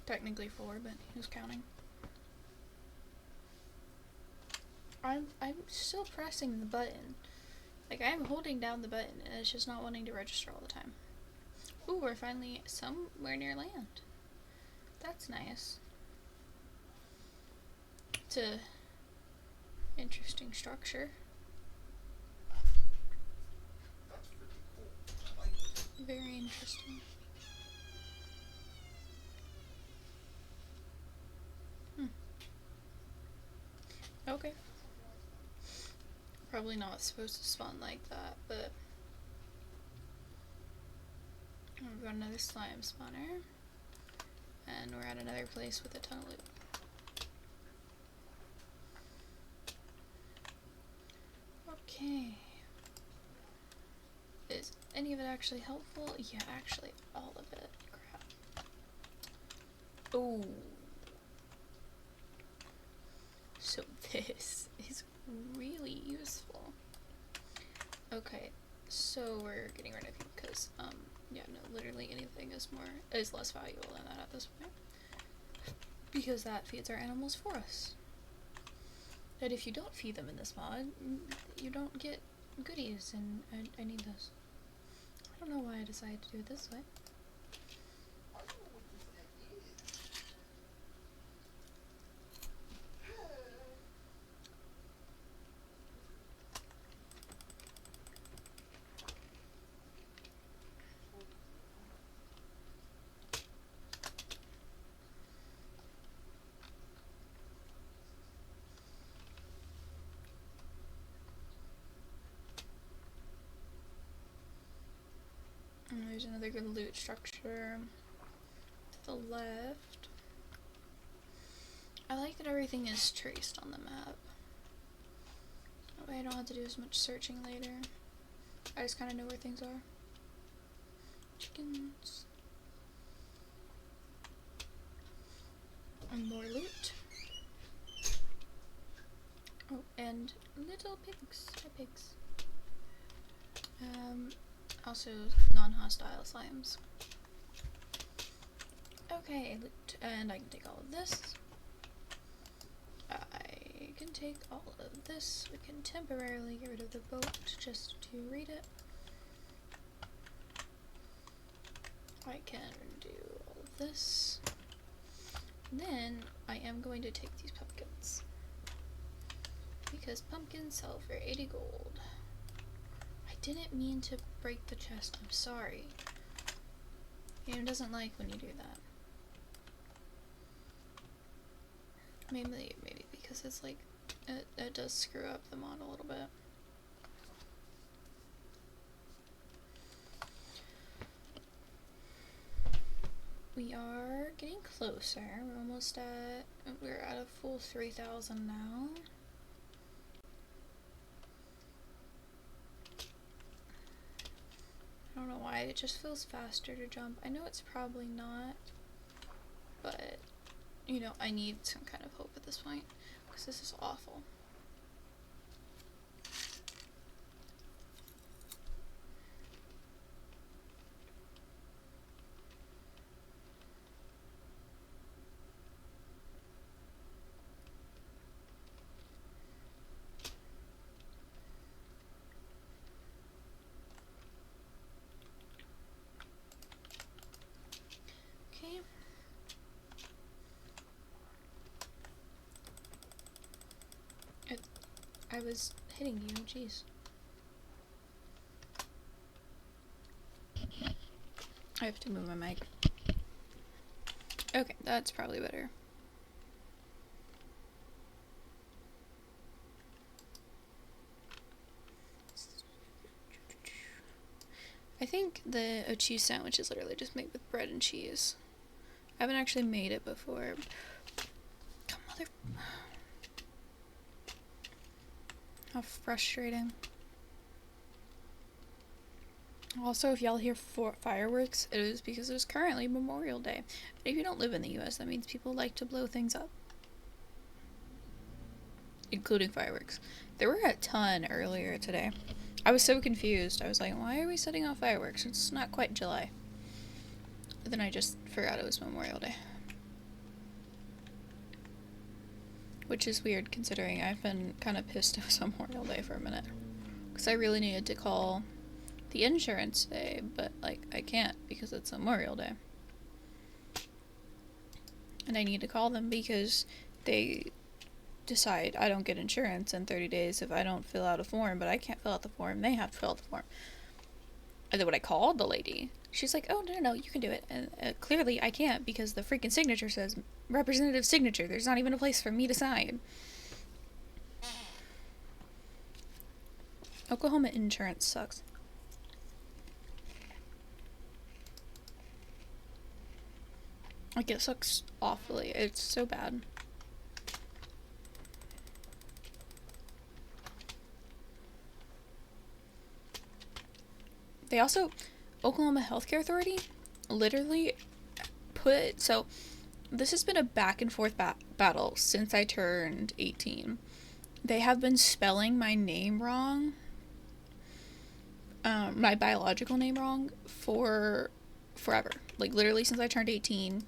technically 4, but who's counting? I'm still pressing the button. Like, I'm holding down the button, and it's just not wanting to register all the time. Ooh, we're finally somewhere near land. That's nice. It's a interesting structure. That's pretty cool. I like it. Very interesting. Okay. Probably not supposed to spawn like that, but we've got another slime spawner. And we're at another place with a ton of loot. Okay. Is any of it actually helpful? Yeah, actually, all of it. Crap. Oh. So this is really useful. Okay, so we're getting rid of you because, yeah, no, literally anything is less valuable than that at this point. Because that feeds our animals for us. But if you don't feed them in this mod, you don't get goodies, and I need those. I don't know why I decided to do it this way. I don't know what this thing is. And there's another good loot structure to the left. I like that everything is traced on the map. That way I don't have to do as much searching later. I just kind of know where things are. Chickens. And more loot. Oh, and little pigs. Hi, pigs. Also non-hostile slimes. Okay, loot. And I can take all of this. I can take all of this. We can temporarily get rid of the boat just to read it. I can do all of this. And then I am going to take these pumpkins. Because pumpkins sell for 80 gold. I didn't mean to break the chest. I'm sorry. Game doesn't like when you do that. Maybe because it's like it does screw up the mod a little bit. We are getting closer. We're at a full 3,000 now. I don't know why, it just feels faster to jump. I know it's probably not, but, you know, I need some kind of hope at this point, because this is awful. was hitting you. Jeez. I have to move my mic. Okay, that's probably better. I think a cheese sandwich is literally just made with bread and cheese. I haven't actually made it before. Come mother... How frustrating. Also, if y'all hear fireworks, it is because it is currently Memorial Day. If you don't live in the US, that means people like to blow things up. Including fireworks. There were a ton earlier today. I was so confused. I was like, why are we setting off fireworks? It's not quite July. But then I just forgot it was Memorial Day. Which is weird considering I've been kind of pissed it was Memorial Day for a minute. Because I really needed to call the insurance today, but like I can't because it's Memorial Day. And I need to call them because they decide I don't get insurance in 30 days if I don't fill out a form, but I can't fill out the form. They have to fill out the form. And then when I called the lady, she's like, oh, no, you can do it. And clearly I can't because the freaking signature says representative signature. There's not even a place for me to sign. Oklahoma insurance sucks. Like, it sucks awfully. It's so bad. They also, Oklahoma Healthcare Authority literally put, so this has been a back and forth battle since I turned 18. They have been spelling my name wrong, my biological name wrong for forever. Like, literally since I turned 18.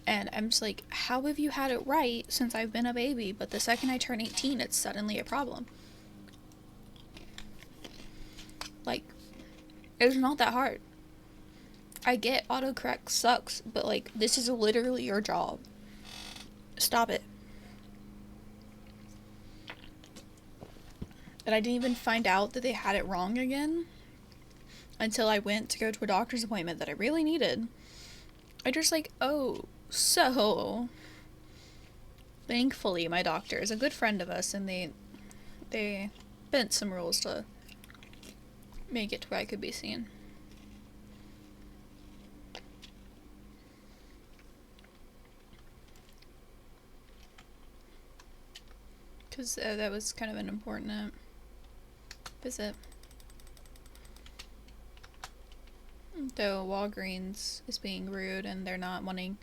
And I'm just like, how have you had it right since I've been a baby, but the second I turn 18, it's suddenly a problem? Like, it's not that hard. I get autocorrect sucks, but like, this is literally your job. Stop it. And I didn't even find out that they had it wrong again until I went to go to a doctor's appointment that I really needed. I just like, oh, so thankfully my doctor is a good friend of us, and they bent some rules to make it to where I could be seen. Because that was kind of an important visit. Though Walgreens is being rude and they're not wanting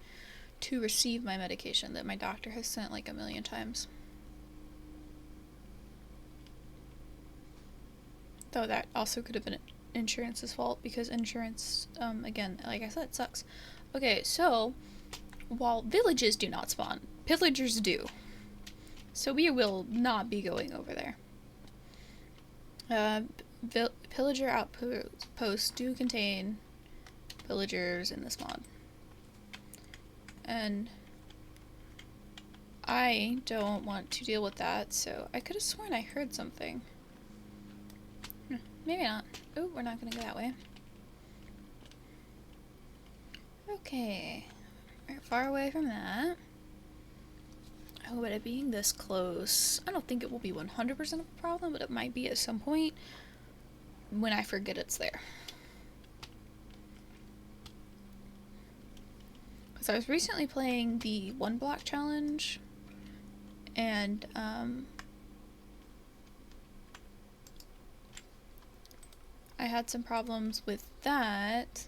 to receive my medication that my doctor has sent like 1,000,000 times. Though that also could have been insurance's fault because insurance, again, like I said, sucks. Okay, so while villages do not spawn, pillagers do. So we will not be going over there. Pillager outposts do contain villagers in this mod. And I don't want to deal with that, so I could have sworn I heard something. Maybe not. Oh, we're not gonna go that way. Okay. We're far away from that. Oh, but it being this close, I don't think it will be 100% of a problem, but it might be at some point when I forget it's there. Because I was recently playing the 1 block challenge, and I had some problems with that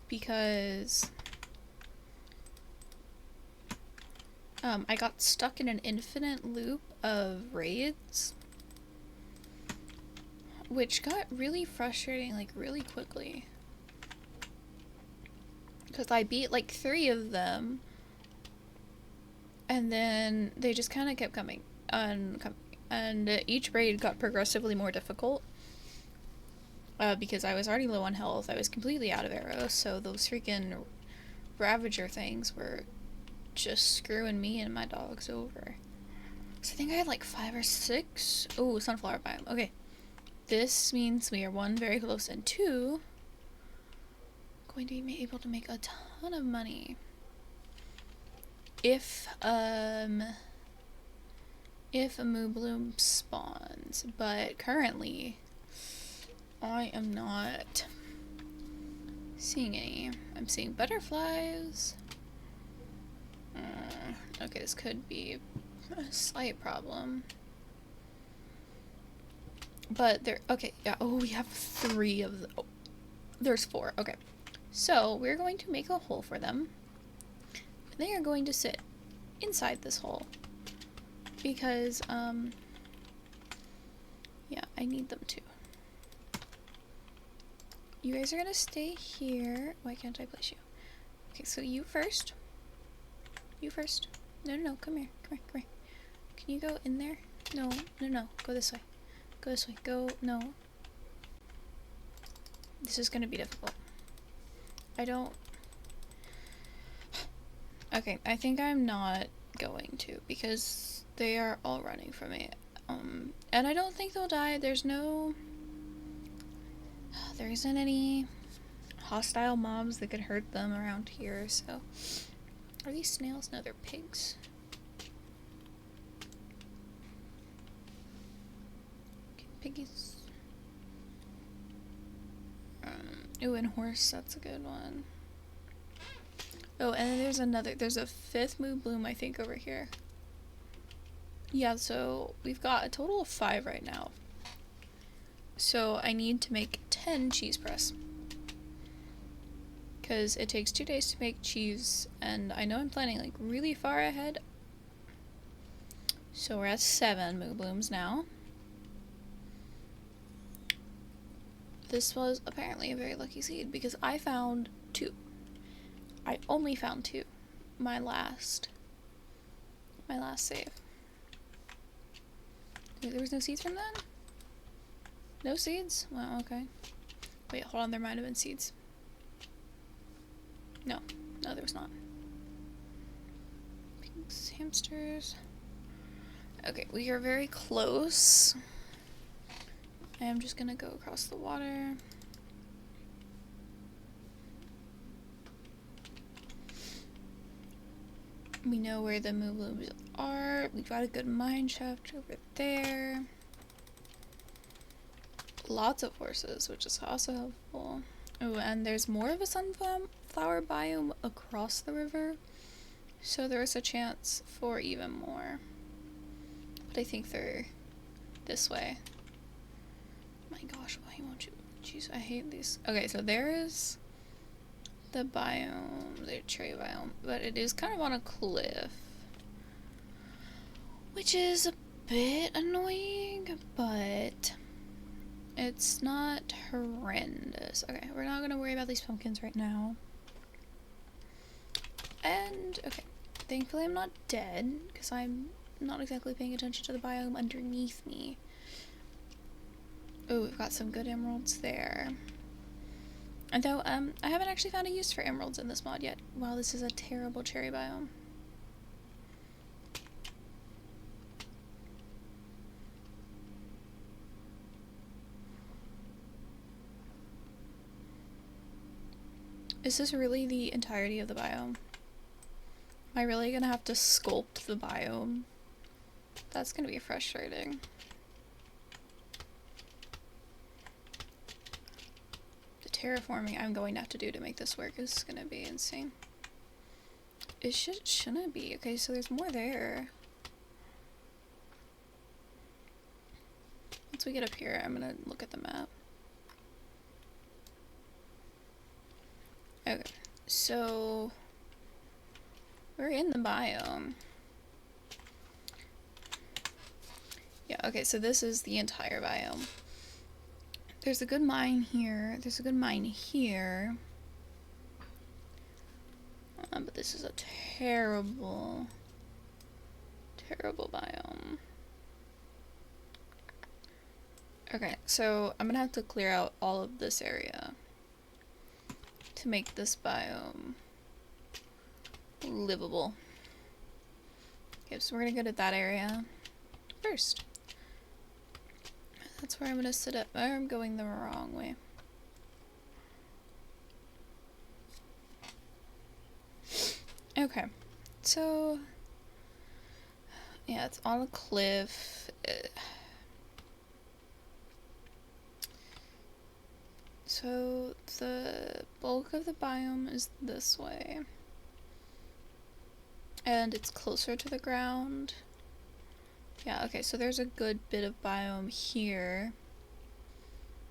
because I got stuck in an infinite loop of raids, which got really frustrating, like, really quickly. Because I beat, like, 3 of them, and then they just kind of kept coming. And each raid got progressively more difficult. Because I was already low on health, I was completely out of arrows, so those freaking Ravager things were just screwing me and my dogs over. So I think I had like 5 or 6. Oh, sunflower biome. Okay. This means we are 1, very close, and 2, going to be able to make a ton of money. If a moo bloom spawns. But currently, I am not seeing any. I'm seeing butterflies. Okay, this could be a slight problem. But there, okay, yeah, oh, we have 3 of the, oh, there's 4, okay. So, we're going to make a hole for them. They are going to sit inside this hole. Because, yeah, I need them to. You guys are gonna stay here. Why can't I place you? Okay, so you first. You first. No, come here. Come here. Can you go in there? No. Go this way. Go this way. Go, no. This is gonna be difficult. I don't... Okay, I think I'm not going to, because they are all running from me. And I don't think they'll die. There isn't any hostile mobs that could hurt them around here, so... Are these snails? No, they're pigs. Okay, piggies. Ooh, and horse, that's a good one. Oh, and then there's a 5th moo bloom, I think, over here. Yeah, so we've got a total of 5 right now. So I need to make 10 cheese press. Because it takes 2 days to make cheese, and I know I'm planning like really far ahead. So we're at 7 moo blooms now. This was apparently a very lucky seed because I found 2. I only found 2. My last save. Wait, there was no seeds from that? No seeds? Wow, okay. Wait, hold on, there might have been seeds. No, there was not. Pigs, hamsters. Okay, we are very close. I am just gonna go across the water. We know where the moo blooms are. We've got a good mine shaft over there. Lots of horses, which is also helpful. Oh, and there's more of a sunflower biome across the river, so there's a chance for even more. But I think they're this way. My gosh, why won't you? Jeez, I hate these. Okay, so there is the biome, the cherry biome, but it is kind of on a cliff, which is a bit annoying, but it's not horrendous. Okay, we're not gonna worry about these pumpkins right now. And, okay, thankfully I'm not dead, because I'm not exactly paying attention to the biome underneath me. Oh, we've got some good emeralds there. And though, I haven't actually found a use for emeralds in this mod yet. Wow, this is a terrible cherry biome. Is this really the entirety of the biome? Am I really gonna have to sculpt the biome? That's gonna be frustrating. The terraforming I'm going to have to do to make this work is gonna be insane. It shouldn't be. Okay, so there's more there. Once we get up here, I'm gonna look at the map. Okay, so we're in the biome. Yeah, okay, so this is the entire biome. There's a good mine here. There's a good mine here. But this is a terrible, terrible biome. Okay, so I'm gonna have to clear out all of this area to make this biome livable. Okay, so we're gonna go to that area first. That's where I'm gonna sit up. I'm going the wrong way. Okay, so yeah, it's on a cliff. So the bulk of the biome is this way. And it's closer to the ground. Yeah, okay, so there's a good bit of biome here,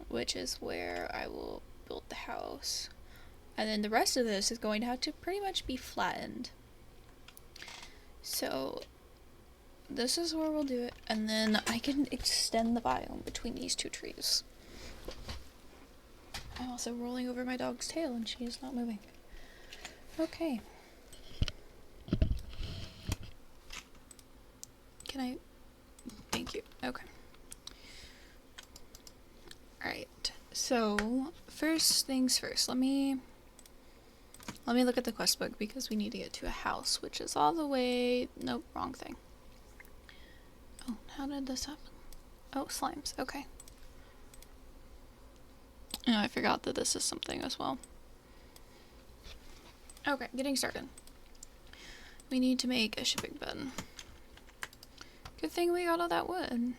which is where I will build the house. And then the rest of this is going to have to pretty much be flattened. So this is where we'll do it, and then I can extend the biome between these two trees. I'm also rolling over my dog's tail and she is not moving. Okay. Can I? Thank you. Okay. Alright. So, first things first. Let me look at the quest book because we need to get to a house, which is all the way... Nope, wrong thing. Oh, how did this happen? Oh, slimes. Okay. Oh, I forgot that this is something as well. Okay, getting started. We need to make a shipping bed. Good thing we got all that wood.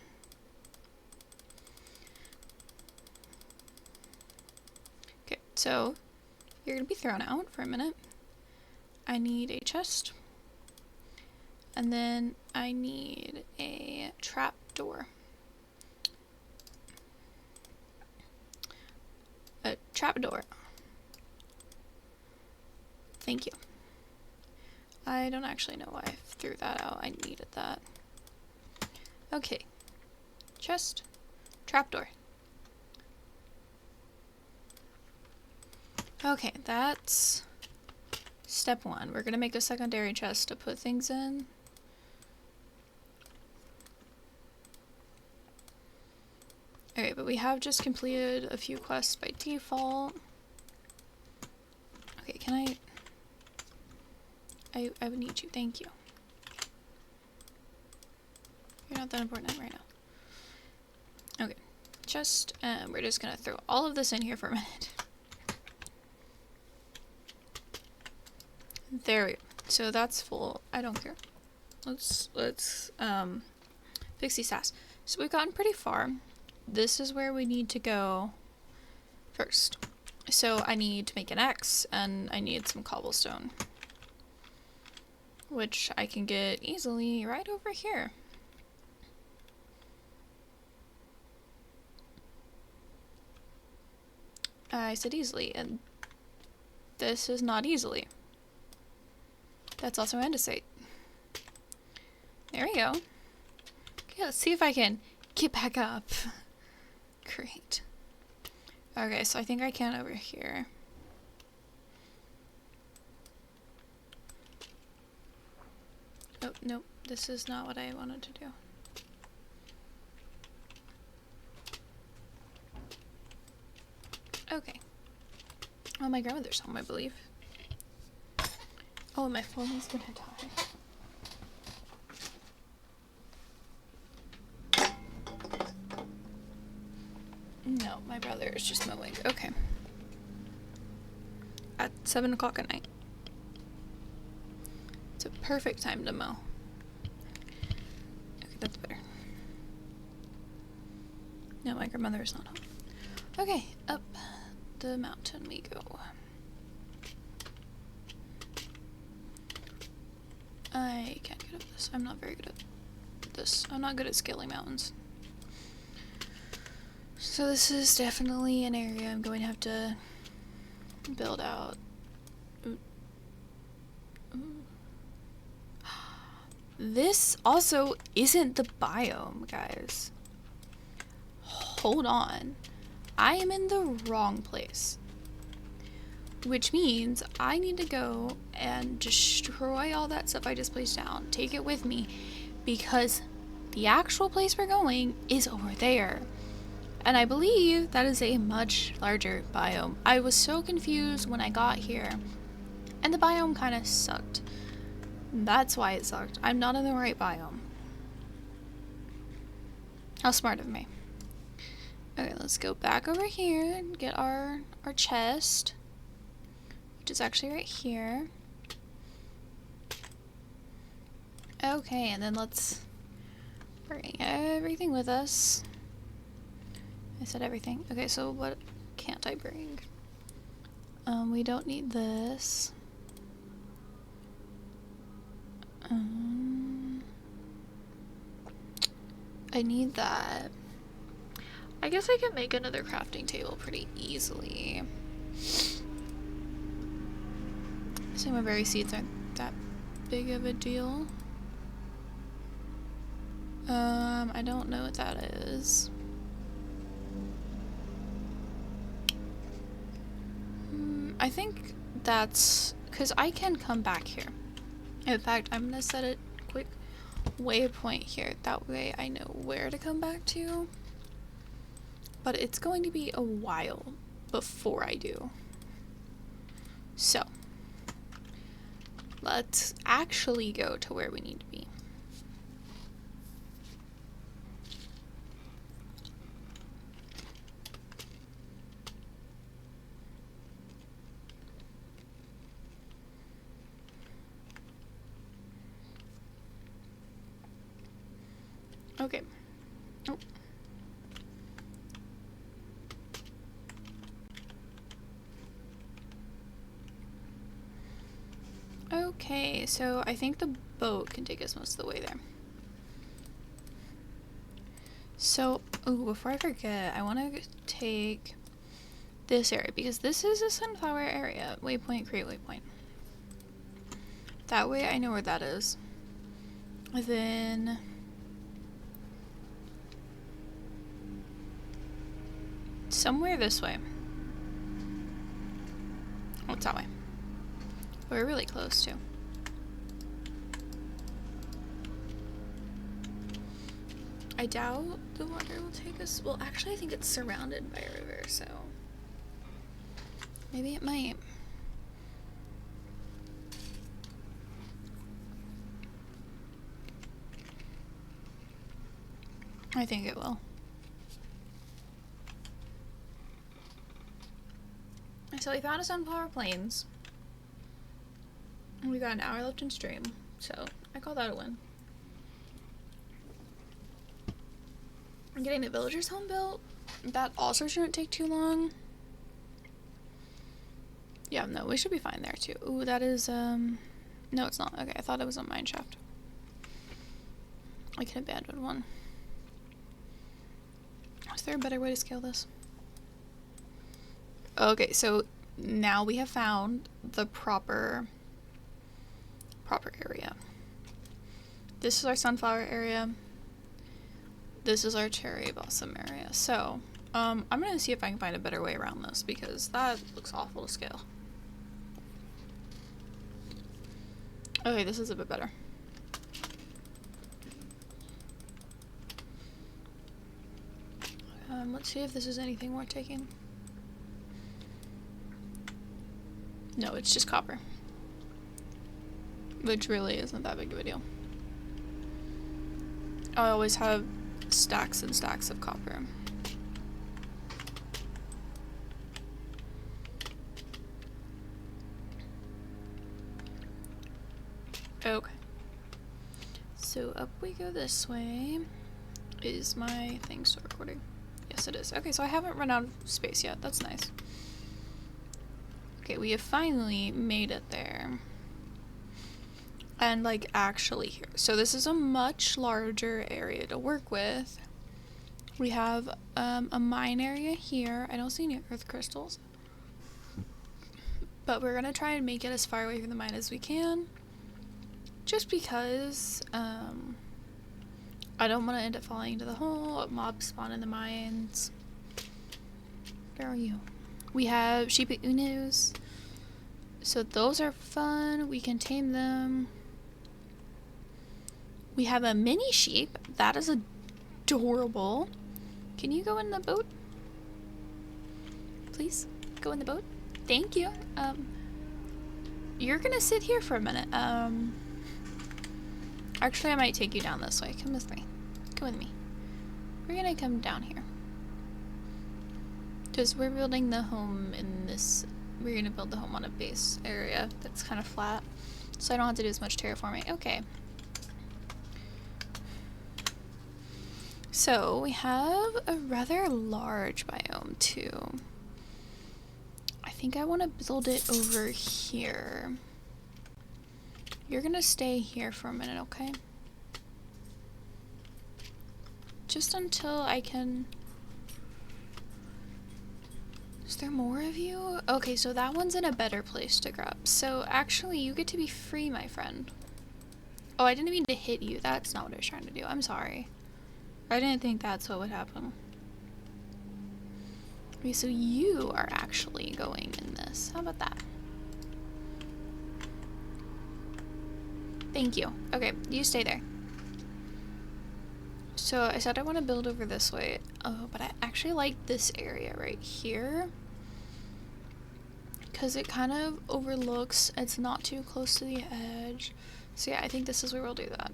Okay, so you're gonna be thrown out for a minute. I need a chest. And then I need a trap door. A trapdoor. Thank you. I don't actually know why I threw that out. I needed that. Okay. Chest. Trapdoor. Okay, that's step one. We're gonna make a secondary chest to put things in. Okay, but we have just completed a few quests by default. Okay, can I would need you. Thank you. You're not that important right now. Okay. Chest, and we're just gonna throw all of this in here for a minute. There we go. So that's full. I don't care. Let's fix these tasks. So we've gotten pretty far. This is where we need to go first. So I need to make an axe, and I need some cobblestone, which I can get easily right over here. I said easily, and this is not easily. That's also andesite. There we go. Okay, let's see if I can get back up. Great. Okay, so I think I can over here. Oh, nope. This is not what I wanted to do. Okay. Oh, my grandmother's home, I believe. Oh, my phone is gonna die. No, my brother is just mowing. Okay. At 7 o'clock at night. It's a perfect time to mow. Okay, that's better. No, my grandmother is not home. Okay, up the mountain we go. I can't get up this. I'm not very good at this. I'm not good at scaling mountains. So this is definitely an area I'm going to have to build out. Ooh. Ooh. This also isn't the biome, guys. Hold on. I am in the wrong place. Which means I need to go and destroy all that stuff I just placed down. Take it with me. Because the actual place we're going is over there. And I believe that is a much larger biome. I was so confused when I got here. And the biome kind of sucked. That's why it sucked. I'm not in the right biome. How smart of me. Okay, let's go back over here and get our chest, which is actually right here. Okay, and then let's bring everything with us. I said everything. Okay, so what can't I bring? We don't need this. I need that. I guess I can make another crafting table pretty easily. So my berry seeds aren't that big of a deal. I don't know what that is. I think that's because I can come back here. In fact, I'm gonna set a quick waypoint here. That way I know where to come back to. But it's going to be a while before I do. So, let's actually go to where we need to be. Okay. Oh. Okay, so I think the boat can take us most of the way there. So, before I forget, I want to take this area because this is a sunflower area. Waypoint, create waypoint. That way I know where that is. And then somewhere this way. Oh, it's that way. We're really close too. I doubt the water will take us. Well, actually, I think it's surrounded by a river, so maybe it might. I think it will. So we found a sunflower plains. We got an hour left in stream, so I call that a win. I'm getting the villager's home built. That also shouldn't take too long. Yeah, no, we should be fine there too. Ooh, that is, no, it's not. Okay, I thought it was a mine shaft. I can abandon one. Is there a better way to scale this? Okay, so now we have found the proper area. This is our sunflower area. This is our cherry blossom area. So, I'm gonna see if I can find a better way around this because that looks awful to scale. Okay, this is a bit better. Let's see if this is anything worth taking. No, it's just copper. Which really isn't that big of a deal. I always have stacks and stacks of copper. Okay. So up we go this way. Is my thing still recording? Yes, it is. Okay, so I haven't run out of space yet. That's nice. Okay, we have finally made it there. And, like, actually here. So this is a much larger area to work with. We have a mine area here. I don't see any earth crystals. But we're going to try and make it as far away from the mine as we can. Just because I don't want to end up falling into the hole. Mobs spawn in the mines. Where are you? We have sheep unus. So those are fun. We can tame them. We have a mini sheep. That is adorable. Can you go in the boat? Please go in the boat. Thank you. You're gonna sit here for a minute. Actually, I might take you down this way. Come with me. Come with me. We're gonna come down here. Because we're building the home in this... We're gonna build the home on a base area that's kind of flat. So I don't have to do as much terraforming. Okay. So, we have a rather large biome, too. I think I want to build it over here. You're gonna stay here for a minute, okay? Just until I can... Is there more of you? Okay, so that one's in a better place to grab. So, actually, you get to be free, my friend. Oh, I didn't mean to hit you. That's not what I was trying to do. I'm sorry. I didn't think that's what would happen. Okay, so you are actually going in this. How about that? Thank you. Okay, you stay there. So I said I want to build over this way. Oh, but I actually like this area right here. Because it kind of overlooks, it's not too close to the edge. So yeah, I think this is where we'll do that.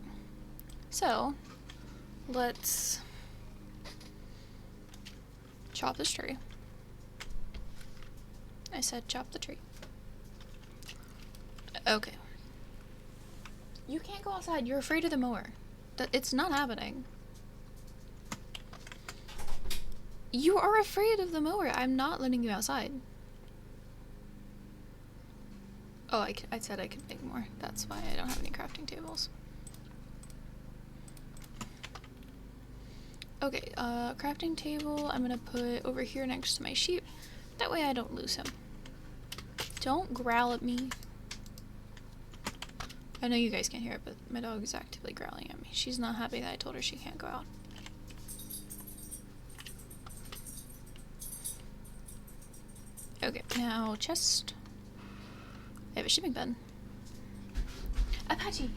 So, let's chop this tree. I said chop the tree. Okay. You can't go outside. You're afraid of the mower. It's not happening. You are afraid of the mower. I'm not letting you outside. Oh, I said I could make more. That's why I don't have any crafting tables. Okay, crafting table I'm gonna put over here next to my sheep. That way I don't lose him. Don't growl at me. I know you guys can't hear it, but my dog is actively growling at me. She's not happy that I told her she can't go out. Okay, now chest. I have a shipping pen. Apache!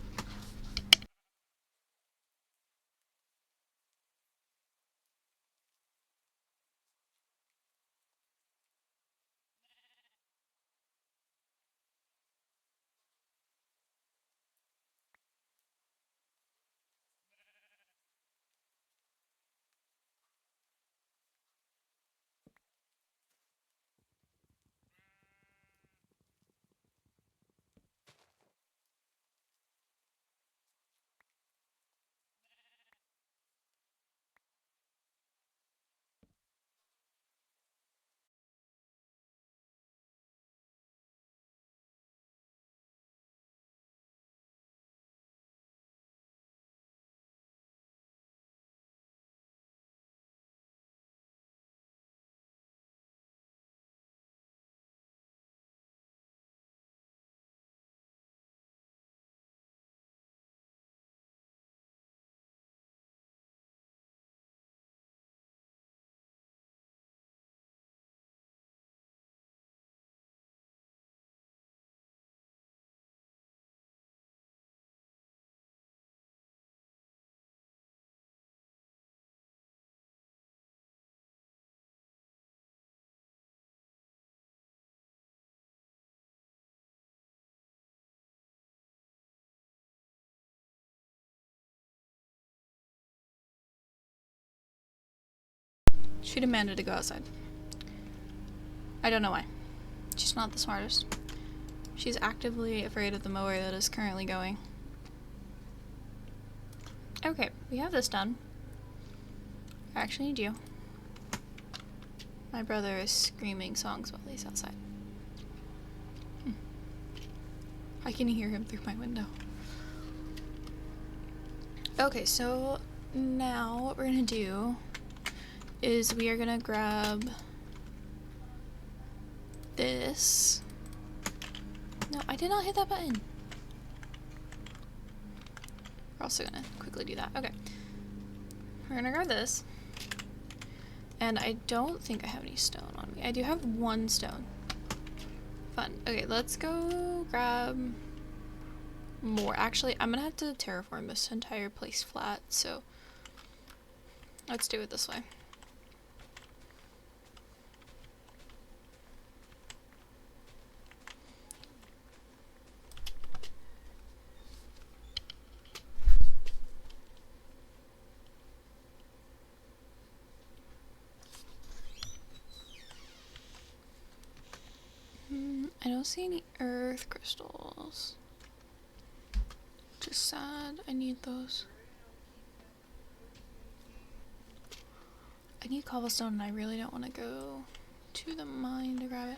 She demanded to go outside. I don't know why. She's not the smartest. She's actively afraid of the mower that is currently going. Okay, we have this done. I actually need you. My brother is screaming songs while he's outside. I can hear him through my window. Okay, so now what we're gonna do is we are gonna grab this. No, I did not hit that button. We're also gonna quickly do that. Okay. We're gonna grab this. And I don't think I have any stone on me. I do have one stone. Fun. Okay, let's go grab more. Actually, I'm gonna have to terraform this entire place flat, so let's do it this way. I don't see any earth crystals. Which is sad. I need those. I need cobblestone and I really don't want to go to the mine to grab it.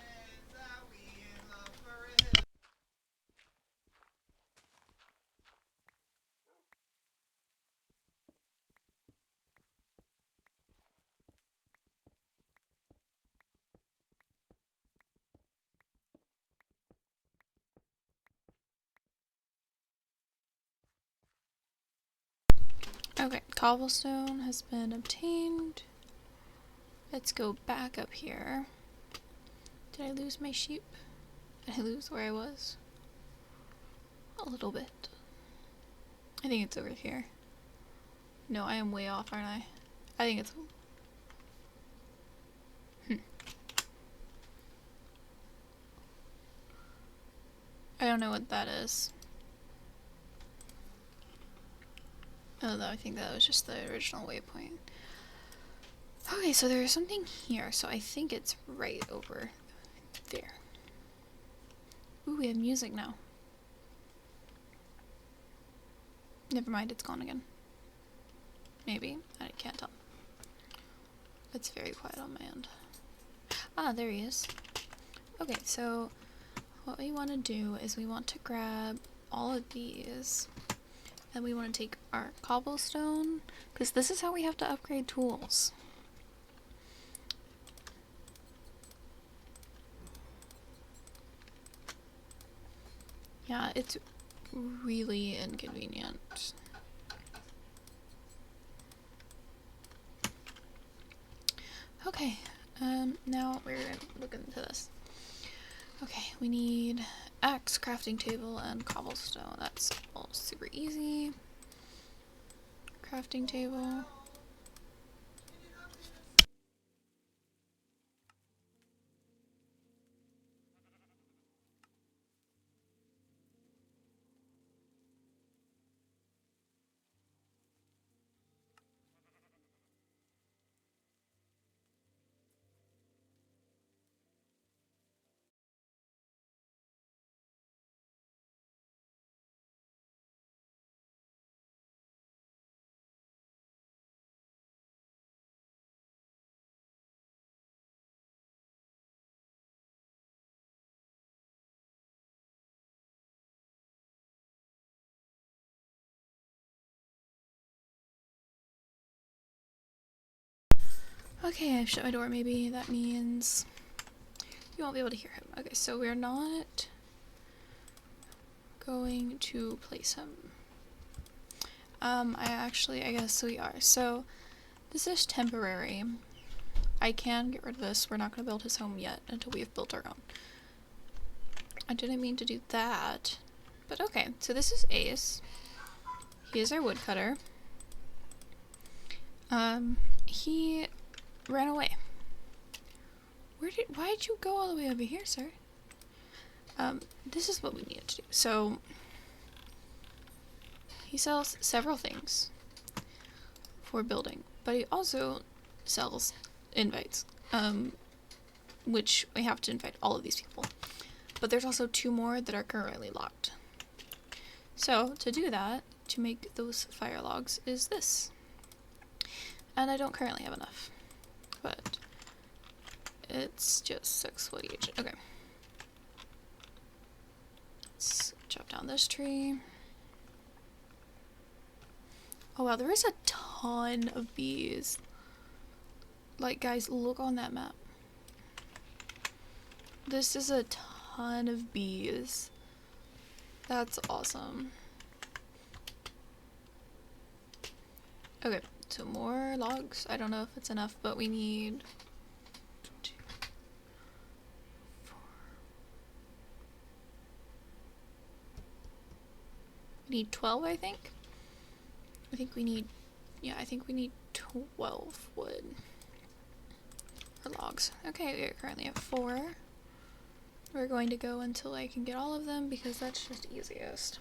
Okay, cobblestone has been obtained. Let's go back up here. Did I lose my sheep? Did I lose where I was? A little bit. I think it's over here. No, I am way off, aren't I? I think it's... I don't know what that is. Although I think that was just the original waypoint. Okay, so there's something here, so I think it's right over there. Ooh, we have music now. Never mind, it's gone again. Maybe. I can't tell. It's very quiet on my end. Ah, there he is. Okay, so what we want to do is we want to grab all of these and we want to take our cobblestone, because this is how we have to upgrade tools. Yeah, it's really inconvenient. Okay, now we're gonna look into this. Okay, we need axe, crafting table, and cobblestone. That's all super easy. Crafting table. Okay, I've shut my door. Maybe that means you won't be able to hear him. Okay, so we're not going to place him. I guess we are. So, this is temporary. I can get rid of this. We're not going to build his home yet until we have built our own. I didn't mean to do that. But okay, so this is Ace. He is our woodcutter. He ran away. Why did you go all the way over here, sir? This is what we needed to do. So, he sells several things for building, but he also sells invites, which we have to invite all of these people. But there's also 2 more that are currently locked. So, to do that, to make those fire logs, is this. And I don't currently have enough, but it's just 6 wood each. Okay. Let's chop down this tree. Oh wow, there is a ton of bees. Like, guys, look on that map. This is a ton of bees. That's awesome. Okay, so more logs. I don't know if it's enough, but we need 2, 4. We need 12, I think. I think we need 12 wood. Or logs. Okay, we currently have 4. We're going to go until I can get all of them because that's just easiest.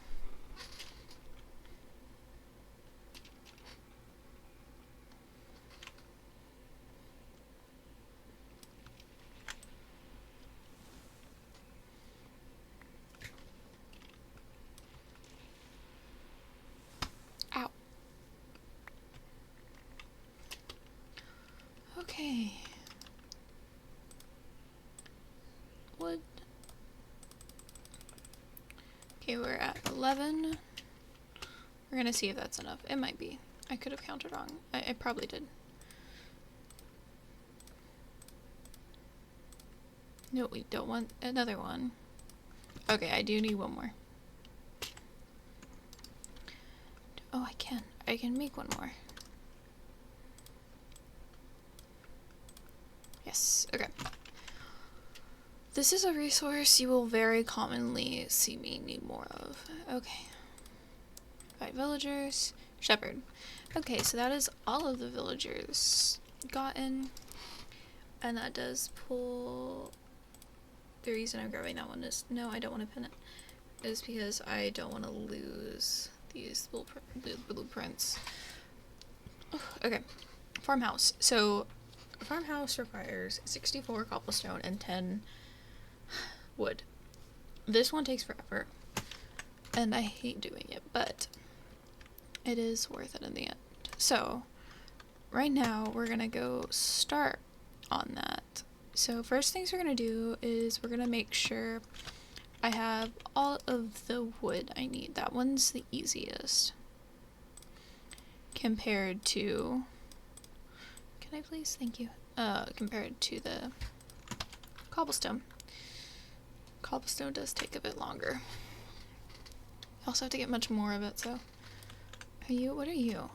Okay, we're at 11. We're gonna see if that's enough. It might be. I could have counted wrong. I probably did. No, we don't want another one. Okay, I do need one more. Oh, I can. I can make one more. Yes, okay. This is a resource you will very commonly see me need more of. Okay. 5 villagers. Shepherd. Okay, so that is all of the villagers gotten. And that does pull... The reason I'm grabbing that one is... No, I don't want to pin it. Is because I don't want to lose these blueprints. Okay. Farmhouse. So, farmhouse requires 64 cobblestone and 10 wood. This one takes forever. And I hate doing it, but it is worth it in the end. So, right now we're gonna go start on that. So first things we're gonna do is we're gonna make sure I have all of the wood I need. That one's the easiest compared to, can I please? Thank you. Compared to the cobblestone. Cobblestone does take a bit longer. I also have to get much more of it, so. What are you?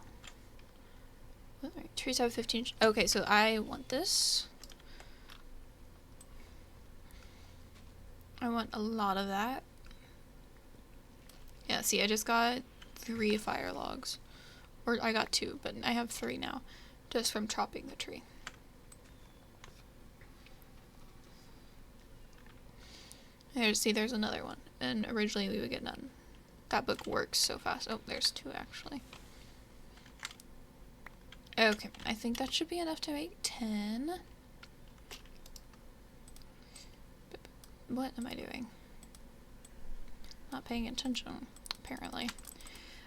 Trees have 15. Okay, so I want this. I want a lot of that. Yeah, see, I just got 3 fire logs. Or I got 2, but I have 3 now. Just from chopping the tree. There's another one. And originally we would get none. That book works so fast. Oh, there's 2 actually. Okay, I think that should be enough to make 10. What am I doing? Not paying attention, apparently.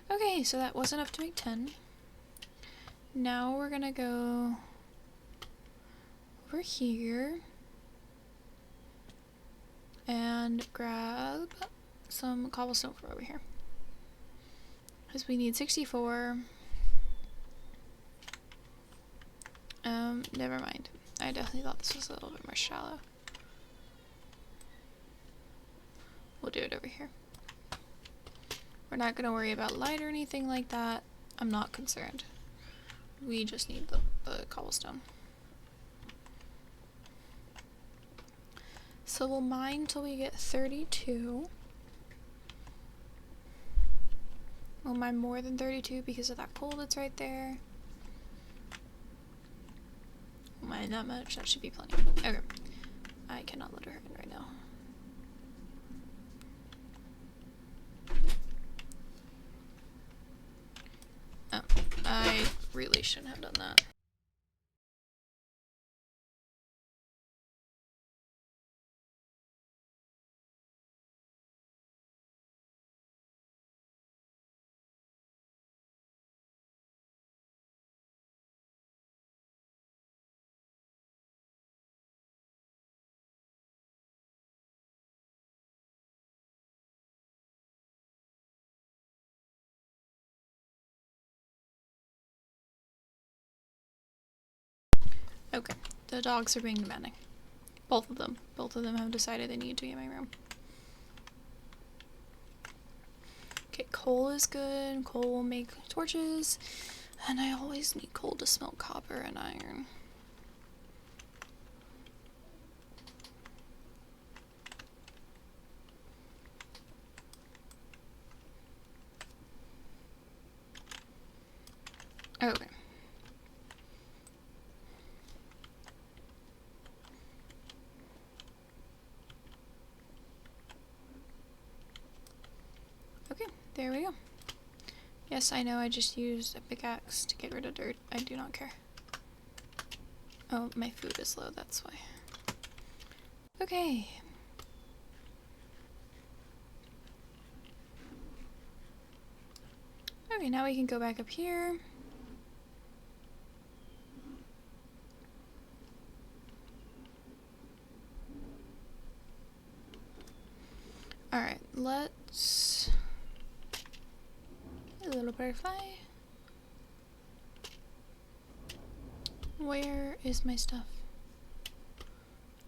Okay, so that was enough to make 10. Now we're gonna go over here and grab some cobblestone from over here. Because we need 64. Never mind. I definitely thought this was a little bit more shallow. We'll do it over here. We're not gonna worry about light or anything like that. I'm not concerned. We just need the cobblestone. So we'll mine till we get 32. We'll mine more than 32 because of that coal that's right there. We'll mine that much, that should be plenty. Okay. I cannot let her in right now. Oh, I really shouldn't have done that. Okay, the dogs are being demanding. Both of them. Both of them have decided they need to get my room. Okay, coal is good. Coal will make torches. And I always need coal to smelt copper and iron. Okay. Okay, there we go. Yes, I know I just used a pickaxe to get rid of dirt. I do not care. Oh, my food is low, that's why. Okay. Okay, now we can go back up here. Alright, let's A little butterfly. Where is my stuff?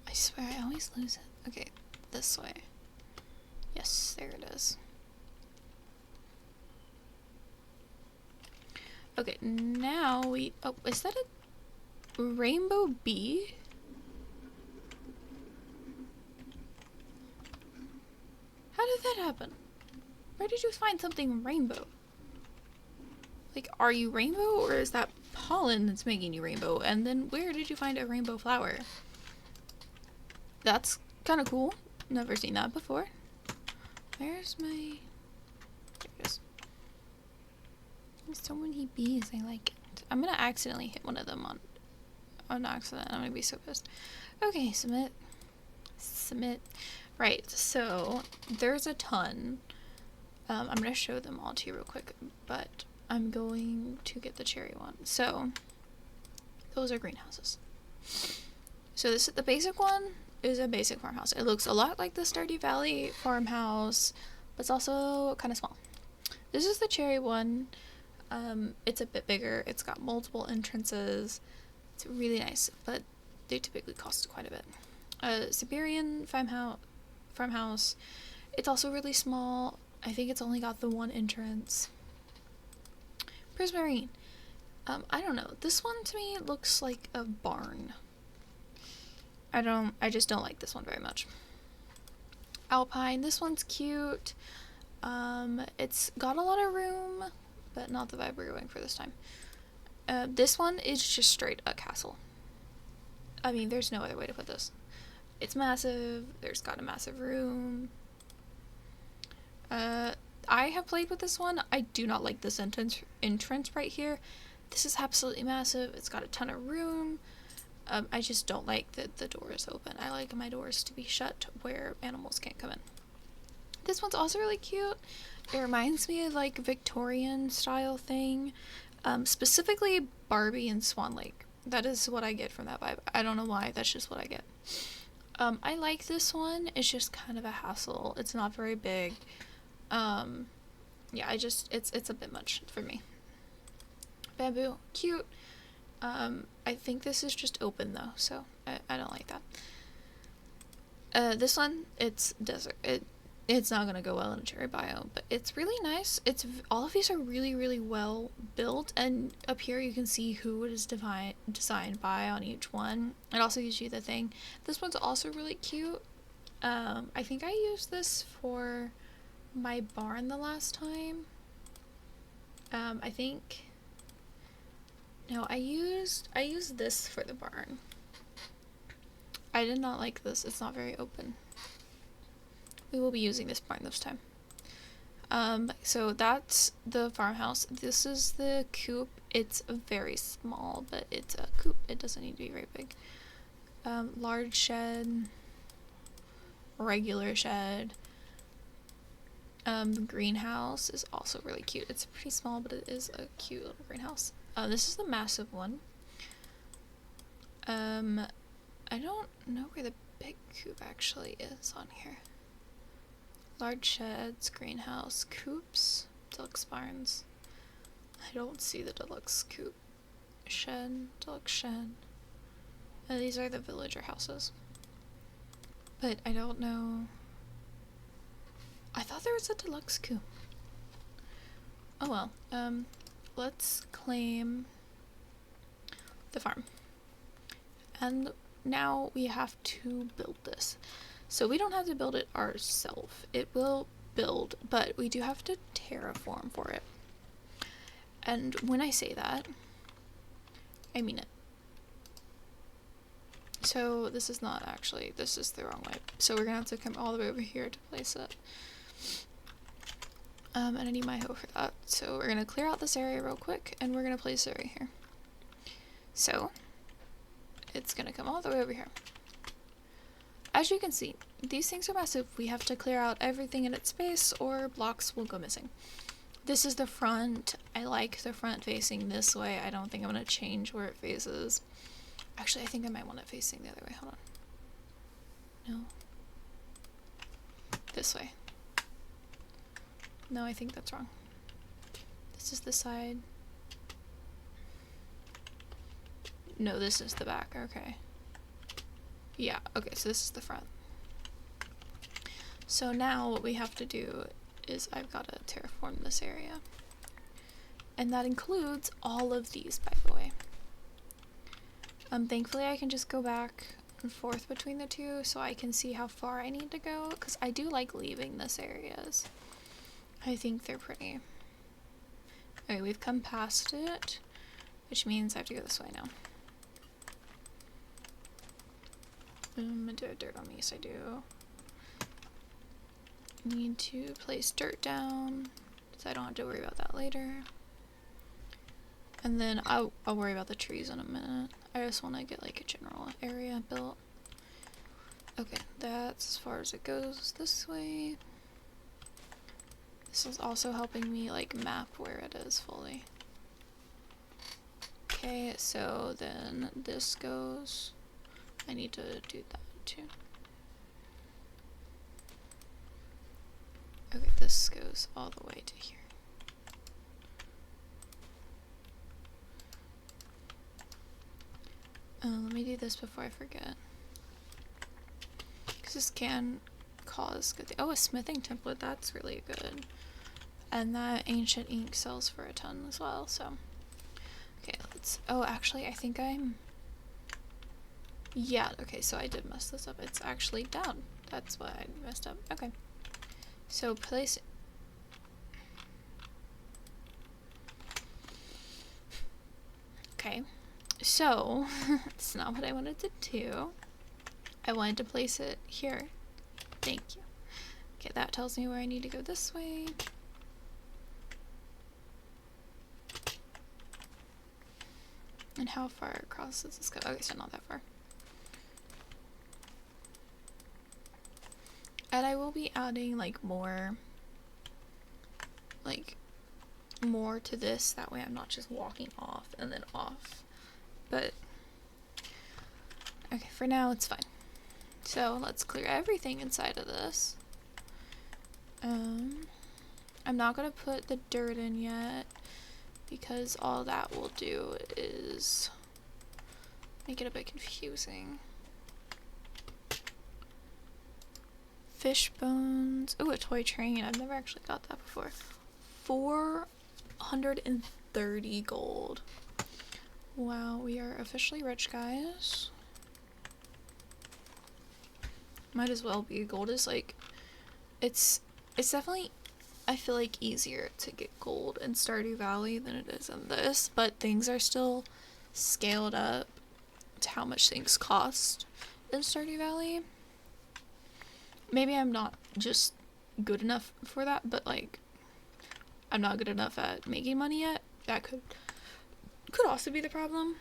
I swear I always lose it. Okay, this way. Yes, there it is. Okay, now we... Oh, is that a rainbow bee? How did that happen? Where did you find something rainbow? Like, are you rainbow, or is that pollen that's making you rainbow? And then where did you find a rainbow flower? That's kind of cool. Never seen that before. Where's my... There it is. There's so many bees. I like it. I'm gonna accidentally hit one of them on accident. I'm gonna be so pissed. Okay, submit. Submit. Right, so there's a ton. I'm gonna show them all to you real quick, but I'm going to get the cherry one. So those are greenhouses. So this is the basic one. Is a basic farmhouse. It looks a lot like the Stardew Valley farmhouse, but it's also kind of small. This is the cherry one. It's a bit bigger. It's got multiple entrances. It's really nice, but they typically cost quite a bit. Siberian farmhouse. It's also really small. I think it's only got the one entrance. Prismarine. I don't know. This one to me looks like a barn. I just don't like this one very much. Alpine, this one's cute. It's got a lot of room, but not the vibe we're going for this time. This one is just straight a castle. I mean, there's no other way to put this. It's massive. There's got a massive room. I have played with this one. I do not like this entrance right here. This is absolutely massive. It's got a ton of room. I just don't like that the door is open. I like my doors to be shut where animals can't come in. This one's also really cute. It reminds me of like Victorian style thing. Specifically Barbie and Swan Lake. That is what I get from that vibe. I don't know why, that's just what I get. I like this one. It's just kind of a hassle. It's not very big. Yeah, it's a bit much for me. Bamboo, cute. I think this is just open though, so I don't like that. This one, it's desert. It's not gonna go well in a cherry biome, but it's really nice. All of these are really, really well built, and up here you can see who it is designed by on each one. It also gives you the thing. This one's also really cute. I think I used this for my barn the last time. I think... No, I used this for the barn. I did not like this. It's not very open. We will be using this barn this time. So that's the farmhouse. This is the coop. It's very small, but it's a coop. It doesn't need to be very big. Large shed. Regular shed. The greenhouse is also really cute. It's pretty small, but it is a cute little greenhouse. This is the massive one. I don't know where the big coop actually is on here. Large sheds, greenhouse, coops, deluxe barns. I don't see the deluxe coop. Shed, deluxe shed. And these are the villager houses. But I don't know. I thought there was a deluxe coop. Oh well. Let's claim the farm. And now we have to build this. So we don't have to build it ourselves. It will build, but we do have to terraform for it. And when I say that, I mean it. So this is not actually, this is the wrong way. So we're gonna have to come all the way over here to place it. And I need my hoe for that. So we're gonna clear out this area real quick, and we're gonna place it right here. So it's gonna come all the way over here. As you can see, these things are massive. We have to clear out everything in its space or blocks will go missing. This is the front. I like the front facing this way. I don't think I'm gonna change where it faces. Actually, I think I might want it facing the other way. Hold on. No. This way. No, I think that's wrong. This is the side. No, this is the back. Okay. Yeah, okay, so this is the front. So now what we have to do is I've got to terraform this area. And that includes all of these, by the way. Thankfully I can just go back and forth between the two so I can see how far I need to go, because I do like leaving this areas. I think they're pretty. Okay, we've come past it, which means I have to go this way now. I do have dirt on me, yes I do. Need to place dirt down so I don't have to worry about that later. And then I'll worry about the trees in a minute. I just want to get like a general area built. Okay, that's as far as it goes this way. This is also helping me like map where it is fully. Okay, so then this goes. I need to do that too. Okay, this goes all the way to here. Let me do this before I forget. Because this can cause good things. Oh, a smithing template, that's really good. And that ancient ink sells for a ton as well, so. Okay, let's, oh, actually, I think I'm, yeah, okay, so I did mess this up. It's actually down. That's why I messed up. Okay. So place, okay. So, it's not what I wanted to do. I wanted to place it here. Thank you. Okay, that tells me where I need to go this way. And how far across does this go? Okay, so not that far. And I will be adding like more to this. That way I'm not just walking off and then off. But, okay, for now it's fine. So let's clear everything inside of this. I'm not gonna put the dirt in yet because all that will do is make it a bit confusing. Fish bones. Oh, a toy train. I've never actually got that before. 430 gold. Wow, we are officially rich, guys. Might as well be. Gold is like, it's definitely, I feel like, easier to get gold in Stardew Valley than it is in this, but things are still scaled up to how much things cost in Stardew Valley. Maybe I'm not just good enough for that, but like, I'm not good enough at making money yet. That could also be the problem.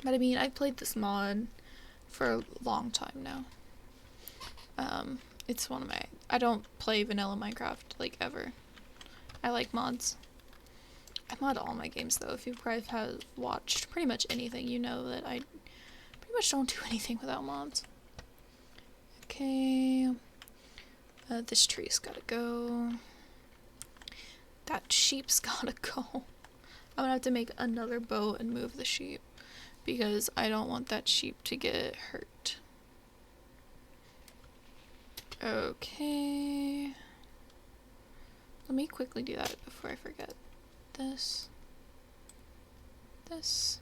But I mean, I've played this mod for a long time now. It's one of my, I don't play vanilla Minecraft like ever. I like mods. I mod all my games though. If you have watched pretty much anything, you know that I pretty much don't do anything without mods. Okay. This tree's gotta go. That sheep's gotta go. I'm gonna have to make another boat and move the sheep because I don't want that sheep to get hurt. Okay. Let me quickly do that before I forget. This. Let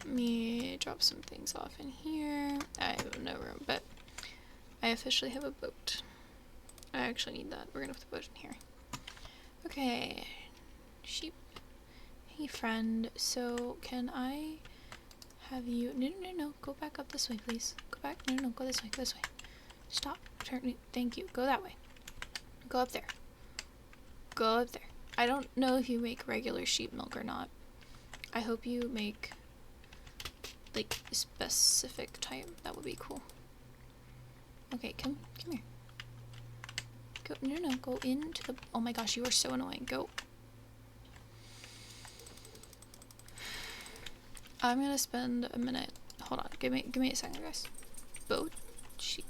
me drop some things off in here. I have no room, but I officially have a boat. I actually need that. We're gonna put the boat in here. Okay. Sheep. Hey friend, so can I have you, no, go back up this way please. Go back, no, go this way, Stop, turn, thank you, go that way. Go up there. Go up there. I don't know if you make regular sheep milk or not. I hope you make like a specific type. That would be cool. Okay, come here. Go, no, go into the, oh my gosh, you are so annoying. Go. I'm gonna spend a minute. Hold on, give me a second, guys. Boat, sheep,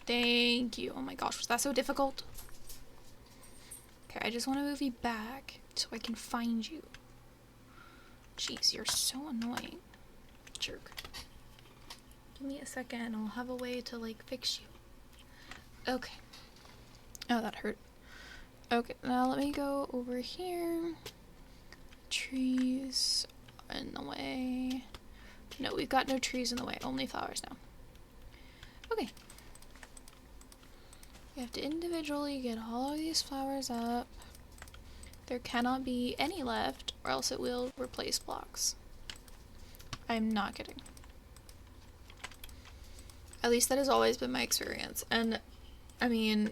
Thank you. Oh my gosh, was that so difficult? Okay, I just want to move you back so I can find you. Jeez, you're so annoying. Jerk. Give me a second and I'll have a way to, like, fix you. Okay. Oh, that hurt. Okay, now let me go over here. Trees are in the way. No, we've got no trees in the way, only flowers now. Okay. You have to individually get all of these flowers up. There cannot be any left, or else it will replace blocks. I'm not kidding. At least that has always been my experience. And I mean,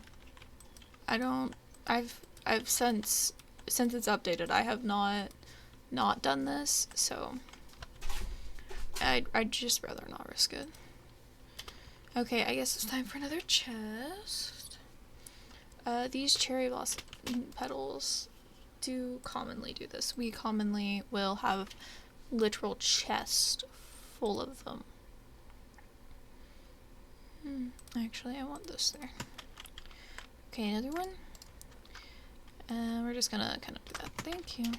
I've since it's updated, I have not done this, so I'd just rather not risk it. Okay, I guess it's time for another chest. These cherry blossom petals do commonly do this. We commonly will have literal chest full of them. Actually, I want this there. Okay, another one. We're just gonna kind of do that. Thank you.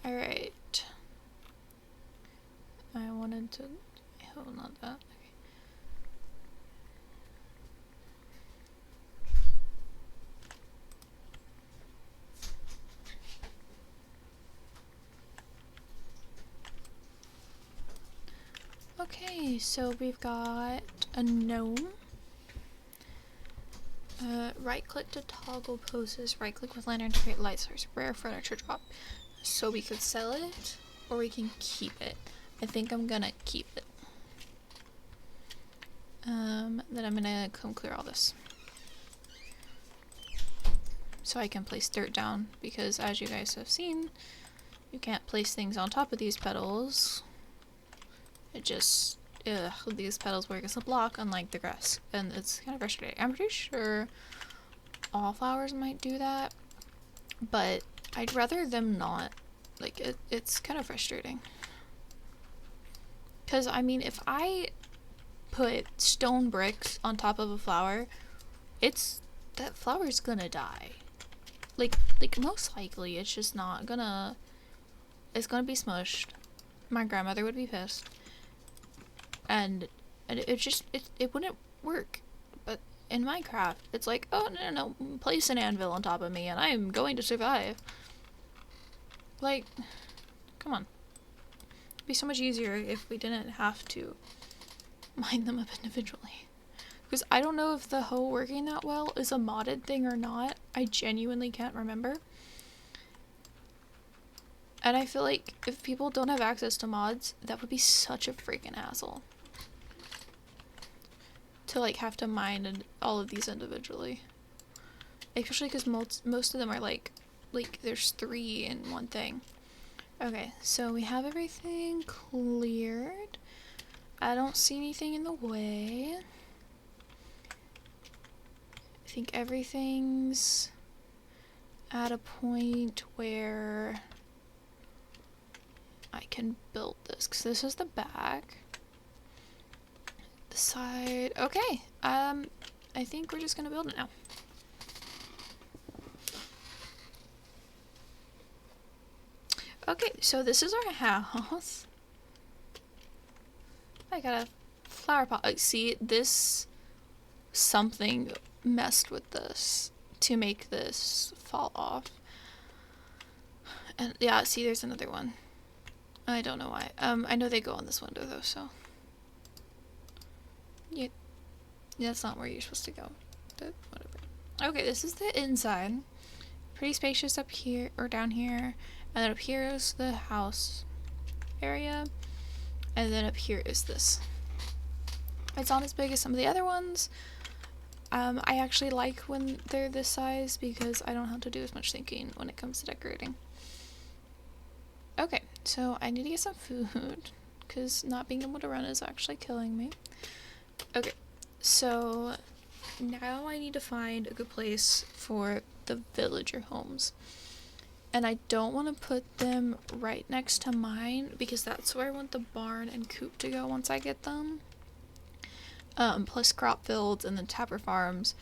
Alright. I wanted to... Oh, not that. Okay, so we've got a gnome. Right click to toggle poses, right click with lantern to create light source, rare furniture drop. So we could sell it, or we can keep it. I think I'm gonna keep it. Then I'm gonna come clear all this. So I can place dirt down, because as you guys have seen, you can't place things on top of these petals. It just, these petals work as a block, unlike the grass, and it's kind of frustrating. I'm pretty sure all flowers might do that, but I'd rather them not. Like, it's kind of frustrating. Because, I mean, if I put stone bricks on top of a flower, that flower's gonna die. Like most likely, it's just not gonna, it's gonna be smushed. My grandmother would be pissed. And it wouldn't work. But in Minecraft, it's like, oh, no, place an anvil on top of me and I'm going to survive. Like, come on. It'd be so much easier if we didn't have to mine them up individually. Because I don't know if the hoe working that well is a modded thing or not. I genuinely can't remember. And I feel like if people don't have access to mods, that would be such a freaking hassle. To like have to mine all of these individually. Especially because most of them are like there's 3 in one thing. Okay, so we have everything cleared. I don't see anything in the way. I think everything's at a point where I can build this, because this is the back. The side. Okay, I think we're just gonna build it now. Okay, so this is our house. I got a flower pot. See, this, something messed with this to make this fall off. And yeah, see, there's another one. I don't know why. I know they go on this window though, so. Yeah, that's not where you're supposed to go. But whatever. Okay, this is the inside. Pretty spacious up here, or down here. And then up here is the house area. And then up here is this. It's not as big as some of the other ones. I actually like when they're this size because I don't have to do as much thinking when it comes to decorating. Okay, so I need to get some food because not being able to run is actually killing me. Okay, so now I need to find a good place for the villager homes. And I don't want to put them right next to mine because that's where I want the barn and coop to go once I get them. plus crop fields and then tapper farms.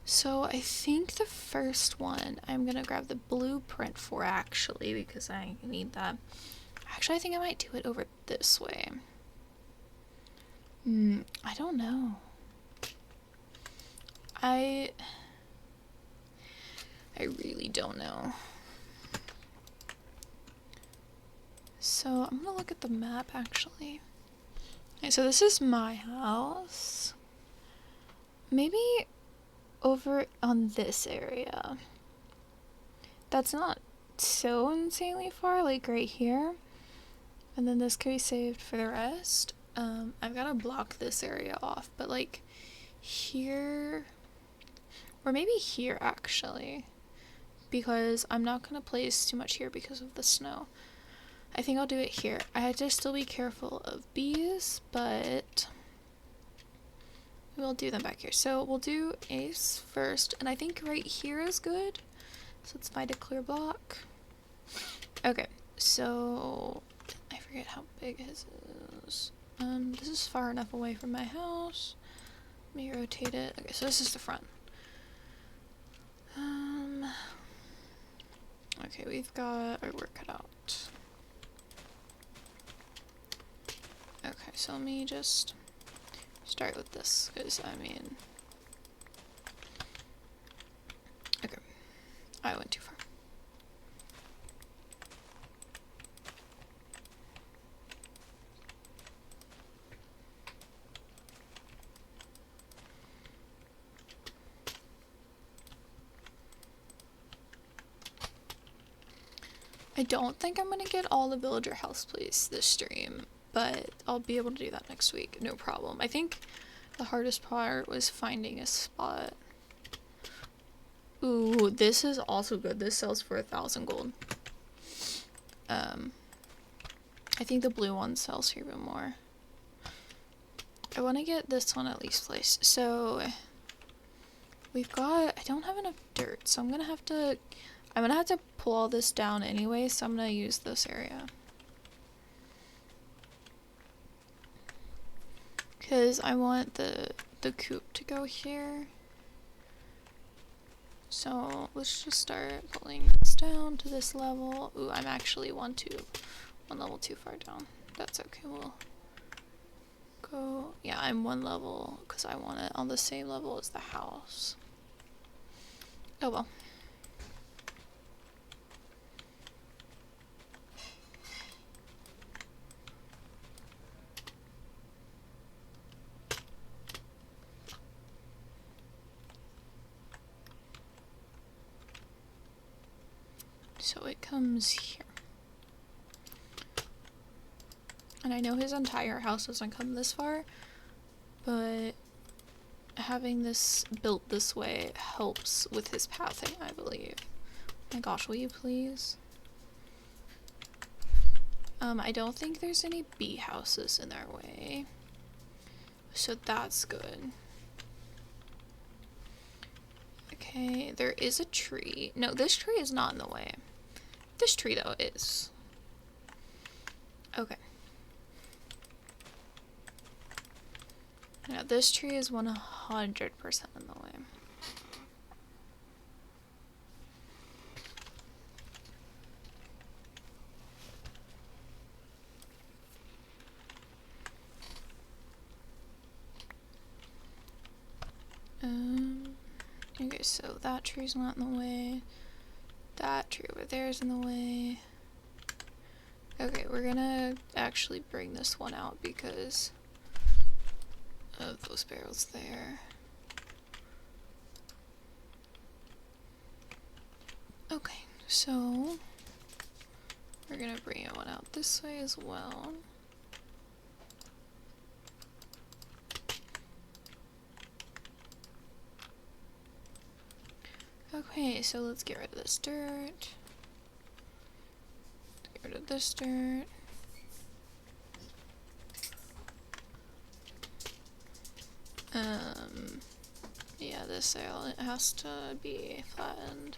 So I think the first one I'm gonna grab the blueprint for, actually, because I need that. Actually, I think I might do it over this way. I don't know. I really don't know. So I'm gonna look at the map, actually. Okay, so this is my house. Maybe over on this area. That's not so insanely far, like right here. And then this could be saved for the rest. I've got to block this area off, but like here, or maybe here actually, because I'm not going to place too much here because of the snow. I think I'll do it here. I had to still be careful of bees, but we'll do them back here. So we'll do Ace first, and I think right here is good. So let's find a clear block. Okay, so I forget how big his is. This is far enough away from my house. Let me rotate it. Okay, so this is the front. Okay, we've got our work cut out. Okay, so let me just start with this, because I mean, okay, I went too far. I don't think I'm gonna get all the villager house plays this stream, but I'll be able to do that next week, no problem. I think the hardest part was finding a spot. Ooh, this is also good. This sells for 1,000 gold. I think the blue one sells for even more. I want to get this one at least placed. So we've got, I don't have enough dirt, so I'm gonna have to pull all this down anyway, so I'm gonna use this area. Because I want the coop to go here. So let's just start pulling this down to this level. Ooh, I'm actually one level too far down. That's okay, we'll go, yeah, I'm one level because I want it on the same level as the house. Oh well. So it comes here. And I know his entire house doesn't come this far, but having this built this way helps with his pathing, I believe. Oh my gosh, will you please? I don't think there's any bee houses in our way, so that's good. Okay, there is a tree. No, this tree is not in the way. This tree, though, is. Okay. Now, this tree is 100% in the way. Okay, so that tree's not in the way. That tree over there is in the way. Okay, we're gonna actually bring this one out because of those barrels there. Okay, so we're gonna bring one out this way as well. Okay, so let's get rid of this dirt. Get rid of this dirt. Yeah, this sail, it has to be flattened.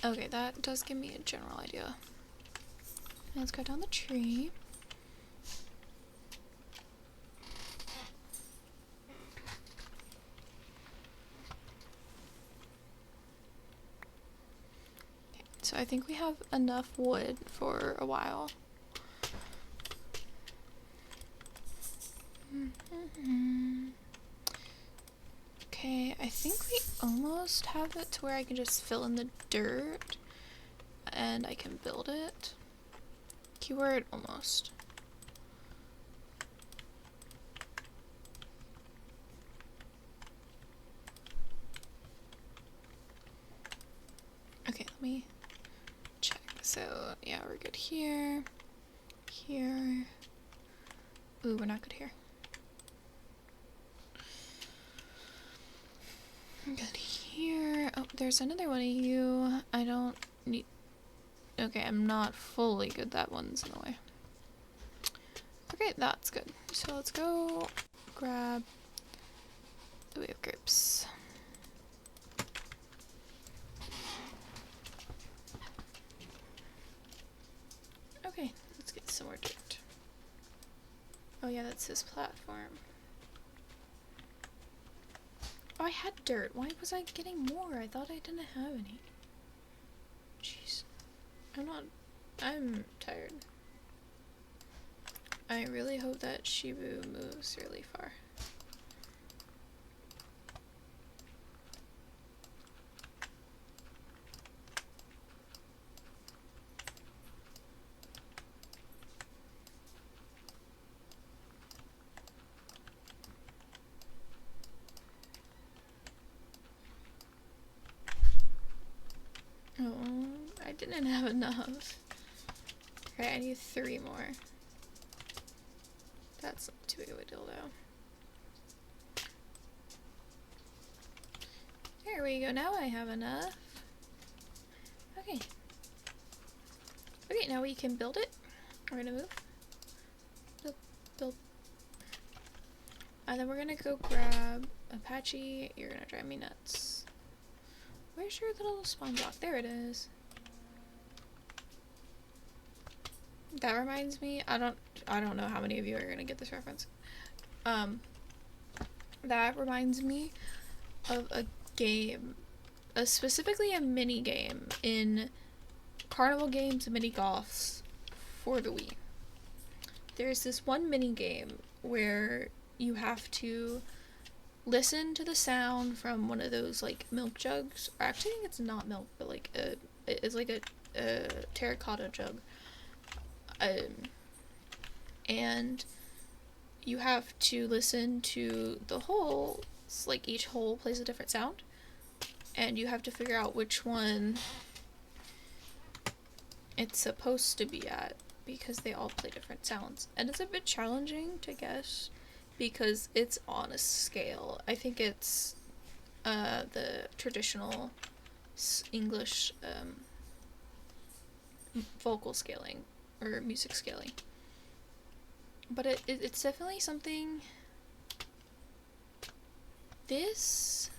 Okay, that does give me a general idea. Let's go down the tree. Okay, so I think we have enough wood for a while. Okay, I think we almost have it to where I can just fill in the dirt and I can build it. Keyword almost. Okay, let me check. So, yeah, we're good here. Here. Ooh, we're not good here. Good here. Oh, there's another one of you. I don't need... Okay, I'm not fully good. That one's in the way. Okay, that's good. So let's go grab... Oh, we have grapes. Okay, let's get some more dirt. Oh yeah, that's his platform. Oh, I had dirt. Why was I getting more? I thought I didn't have any. Jeez. I'm tired. I really hope that Shibu moves really far. Oh, I didn't have enough. Okay, I need 3 more. That's not too big of a deal though. There we go, now I have enough. Okay. Okay, now we can build it. We're gonna move. Build, build. And then we're gonna go grab Apache. You're gonna drive me nuts. Where's your little spawn block? There it is. That reminds me, I don't know how many of you are gonna get this reference. That reminds me of a game, specifically a mini game in Carnival Games Mini Golfs for the Wii. There's this one mini game where you have to listen to the sound from one of those like milk jugs. Or actually, I think it's not milk, but like it's like a terracotta jug. And you have to listen to the holes, like each hole plays a different sound, and you have to figure out which one it's supposed to be at because they all play different sounds. And it's a bit challenging to guess because it's on a scale. I think it's the traditional English vocal scaling or music scaling. But it's definitely something. This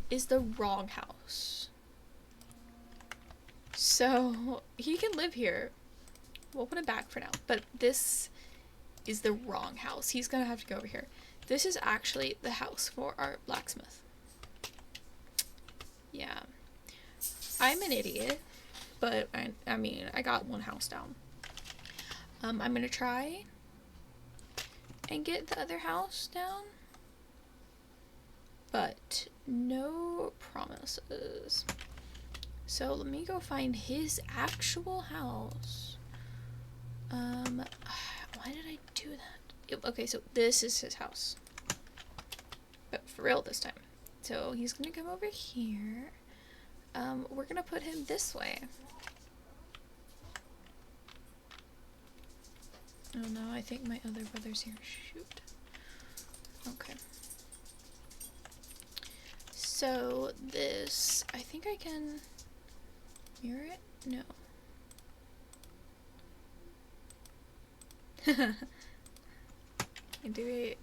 is the wrong house. So he can live here. We'll put him back for now. But this is the wrong house. He's gonna have to go over here. This is actually the house for our blacksmith. Yeah. I'm an idiot. But I mean, I got one house down. I'm gonna try and get the other house down, but no promises. So let me go find his actual house. Why did I do that? Okay, so this is his house, but for real this time. So he's gonna come over here. We're gonna put him this way. Oh no, I think my other brother's here. Shoot. Okay. So this, I think I can mirror it? No. do we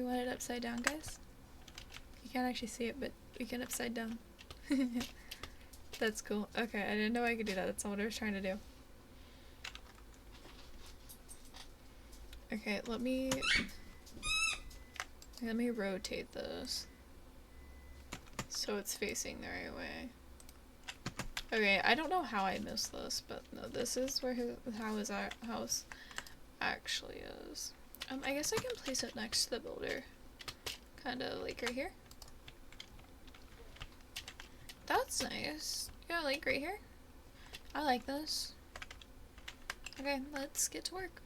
want it upside down, guys? You can't actually see it, but we can upside down. That's cool. Okay, I didn't know I could do that. That's not what I was trying to do. Okay, let me rotate this so it's facing the right way. Okay, I don't know how I missed this, but no, this is where how his house actually is. I guess I can place it next to the builder. Kinda like right here. That's nice. Yeah, like right here. I like this. Okay, let's get to work.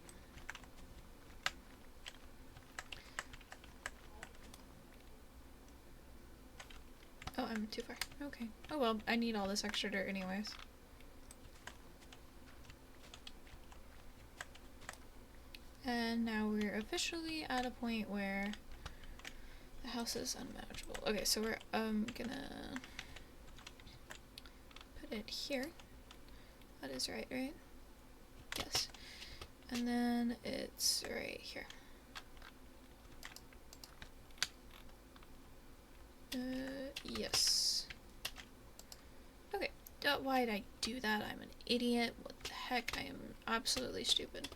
Oh, I'm too far. Okay. Oh well, I need all this extra dirt anyways. And now we're officially at a point where the house is unmanageable. Okay, so we're gonna put it here. That is right? Yes. And then it's right here. Yes. Okay. Why did I do that? I'm an idiot. What the heck? I am absolutely stupid.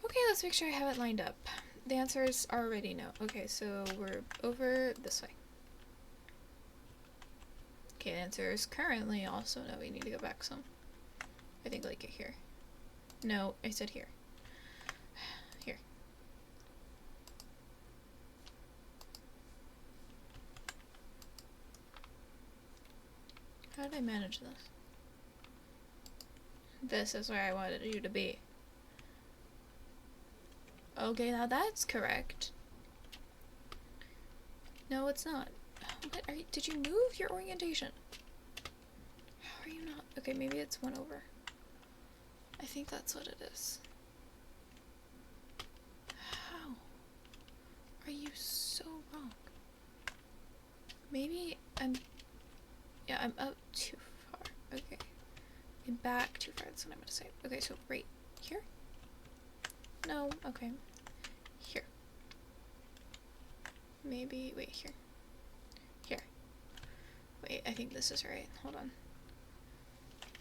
Okay, let's make sure I have it lined up. The answers are already no. Okay, so we're over this way. Okay, the answer is currently also no. We need to go back some. I think like here. No, I said here. Here. How did I manage this? This is where I wanted you to be. Okay, now that's correct. No, it's not. What are you? Did you move your orientation? How are you not? Okay, maybe it's one over. I think that's what it is. How are you so wrong? Maybe I'm up too far. Okay. I'm back too far, that's what I'm gonna say. Okay, so right here? No, okay. Here. Maybe, wait, here. Here. Wait, I think this is right. Hold on.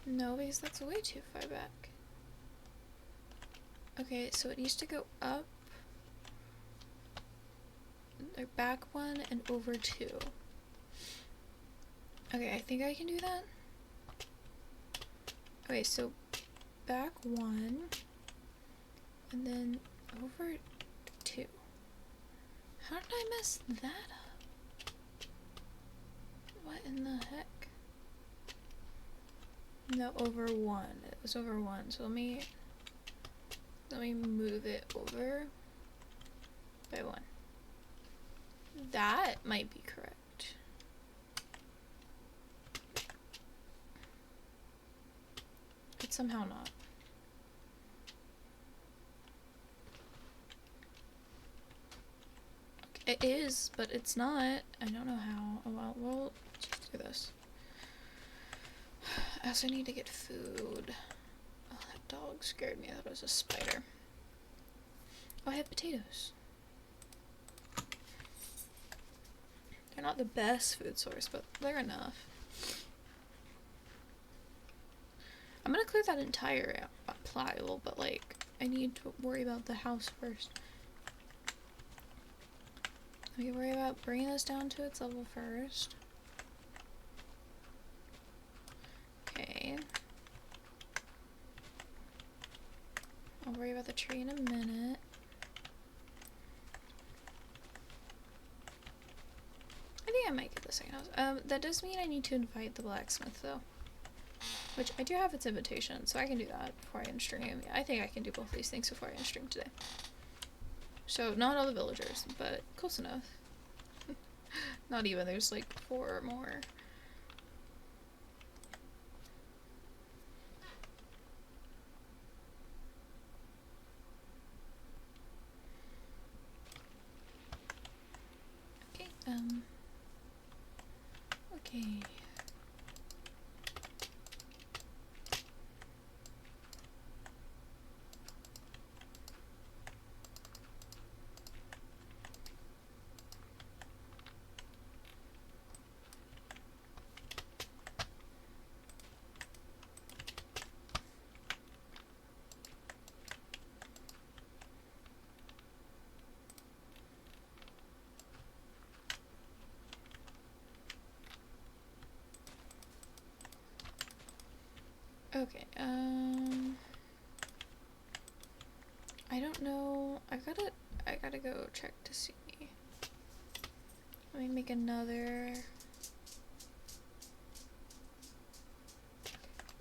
No, because that's way too far back. Okay, so it needs to go up, or back one, and over two. Okay, I think I can do that. Okay, so back one, and then over two. How did I mess that up? What in the heck? No, over one. It was over one. So let me move it over by one. That might be correct. But somehow not. It is, but it's not. I don't know how. Oh well, we'll just do this. I also need to get food. Oh, that dog scared me. I thought it was a spider. Oh, I have potatoes. They're not the best food source, but they're enough. I'm gonna clear that entire pile, but like, I need to worry about the house first. Let me worry about bringing this down to its level first. Okay. I'll worry about the tree in a minute. I think I might get the second house. That does mean I need to invite the blacksmith though. Which I do have its invitation, so I can do that before I end stream. Yeah, I think I can do both these things before I end stream today. So, not all the villagers, but close enough. Not even, there's like 4 more. Okay, okay. Okay, I don't know. I gotta go check to see. Let me make another.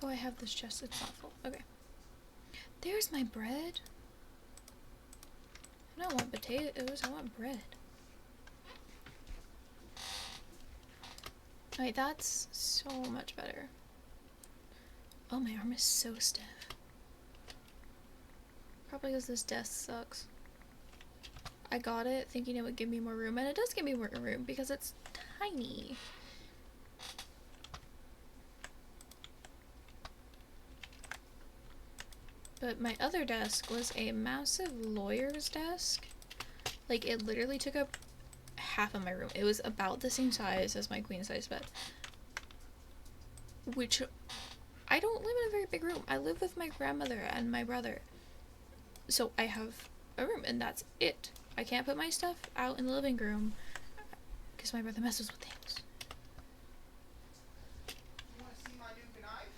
Oh, I have this chest. It's not full. Okay. There's my bread. I don't want potatoes. I want bread. Alright, that's so much better. Oh, my arm is so stiff. Probably because this desk sucks. I got it thinking it would give me more room, and it does give me more room because it's tiny. But my other desk was a massive lawyer's desk. Like, it literally took up half of my room. It was about the same size as my queen size bed. Which, I don't live in a very big room. I live with my grandmother and my brother. So I have a room, and that's it. I can't put my stuff out in the living room because my brother messes with things. You want to see my new knife?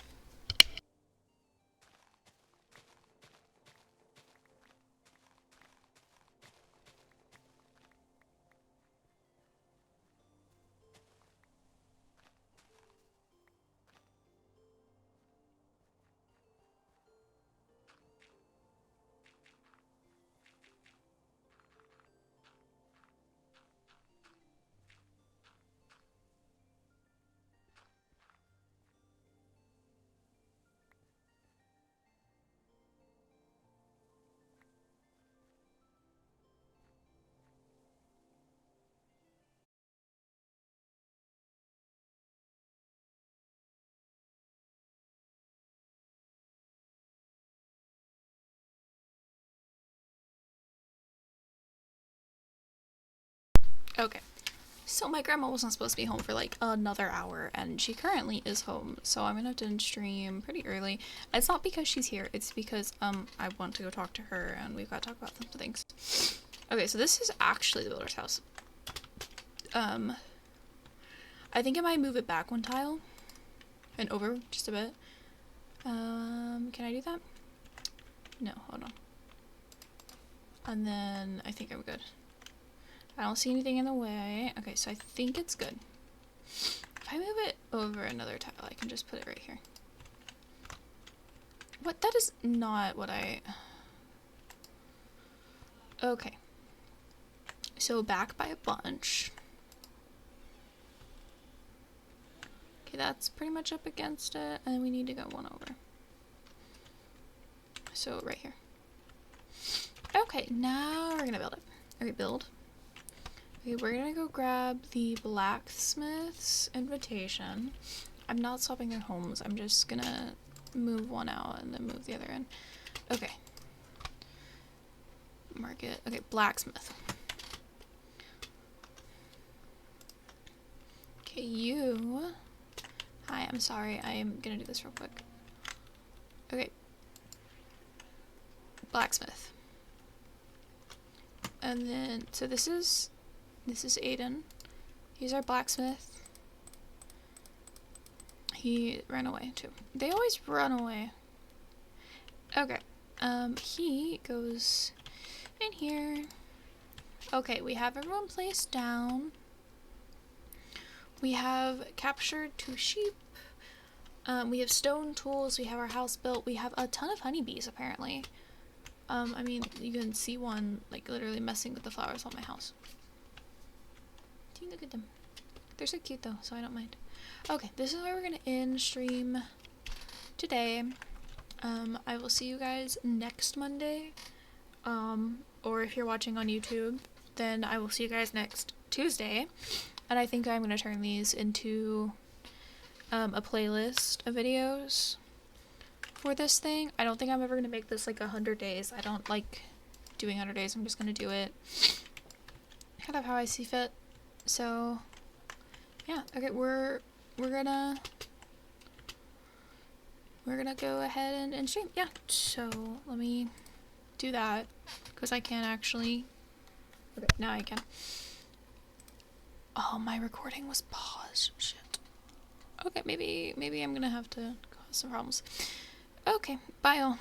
Okay. So my grandma wasn't supposed to be home for like another hour, and she currently is home. So I'm gonna have to stream pretty early. It's not because she's here. It's because I want to go talk to her, and we've got to talk about some things. Okay, so this is actually the builder's house. I think I might move it back one tile and over just a bit. Can I do that? No, hold on. And then I think I'm good. I don't see anything in the way. Okay, so I think it's good. If I move it over another tile, I can just put it right here. What? That is not what I... Okay. So back by a bunch. Okay, that's pretty much up against it, and we need to go one over. So right here. Okay, now we're gonna build it. Okay, build. Okay, we're gonna go grab the blacksmith's invitation. I'm not swapping their homes. I'm just gonna move one out and then move the other in. Okay. Market. Okay, blacksmith. Okay, you. Hi, I'm sorry. I am gonna do this real quick. Okay. Blacksmith. And then, so this is Aiden. He's our blacksmith. He ran away too. They always run away. Okay. He goes in here. Okay, we have everyone placed down. We have captured 2 sheep. We have stone tools. We have our house built. We have a ton of honeybees, apparently. I mean, you can see one, like, literally messing with the flowers on my house. Look at them. They're so cute, though, so I don't mind. Okay, this is where we're gonna end stream today. I will see you guys next Monday. Or if you're watching on YouTube, then I will see you guys next Tuesday. And I think I'm gonna turn these into a playlist of videos for this thing. I don't think I'm ever gonna make this like 100 days. I don't like doing 100 days. I'm just gonna do it kind of how I see fit. So yeah, okay, we're gonna go ahead and stream. Yeah, so let me do that because I can't actually. Okay, now I can. Oh, my recording was paused. Shit. Okay, maybe I'm gonna have to cause some problems. Okay, bye all.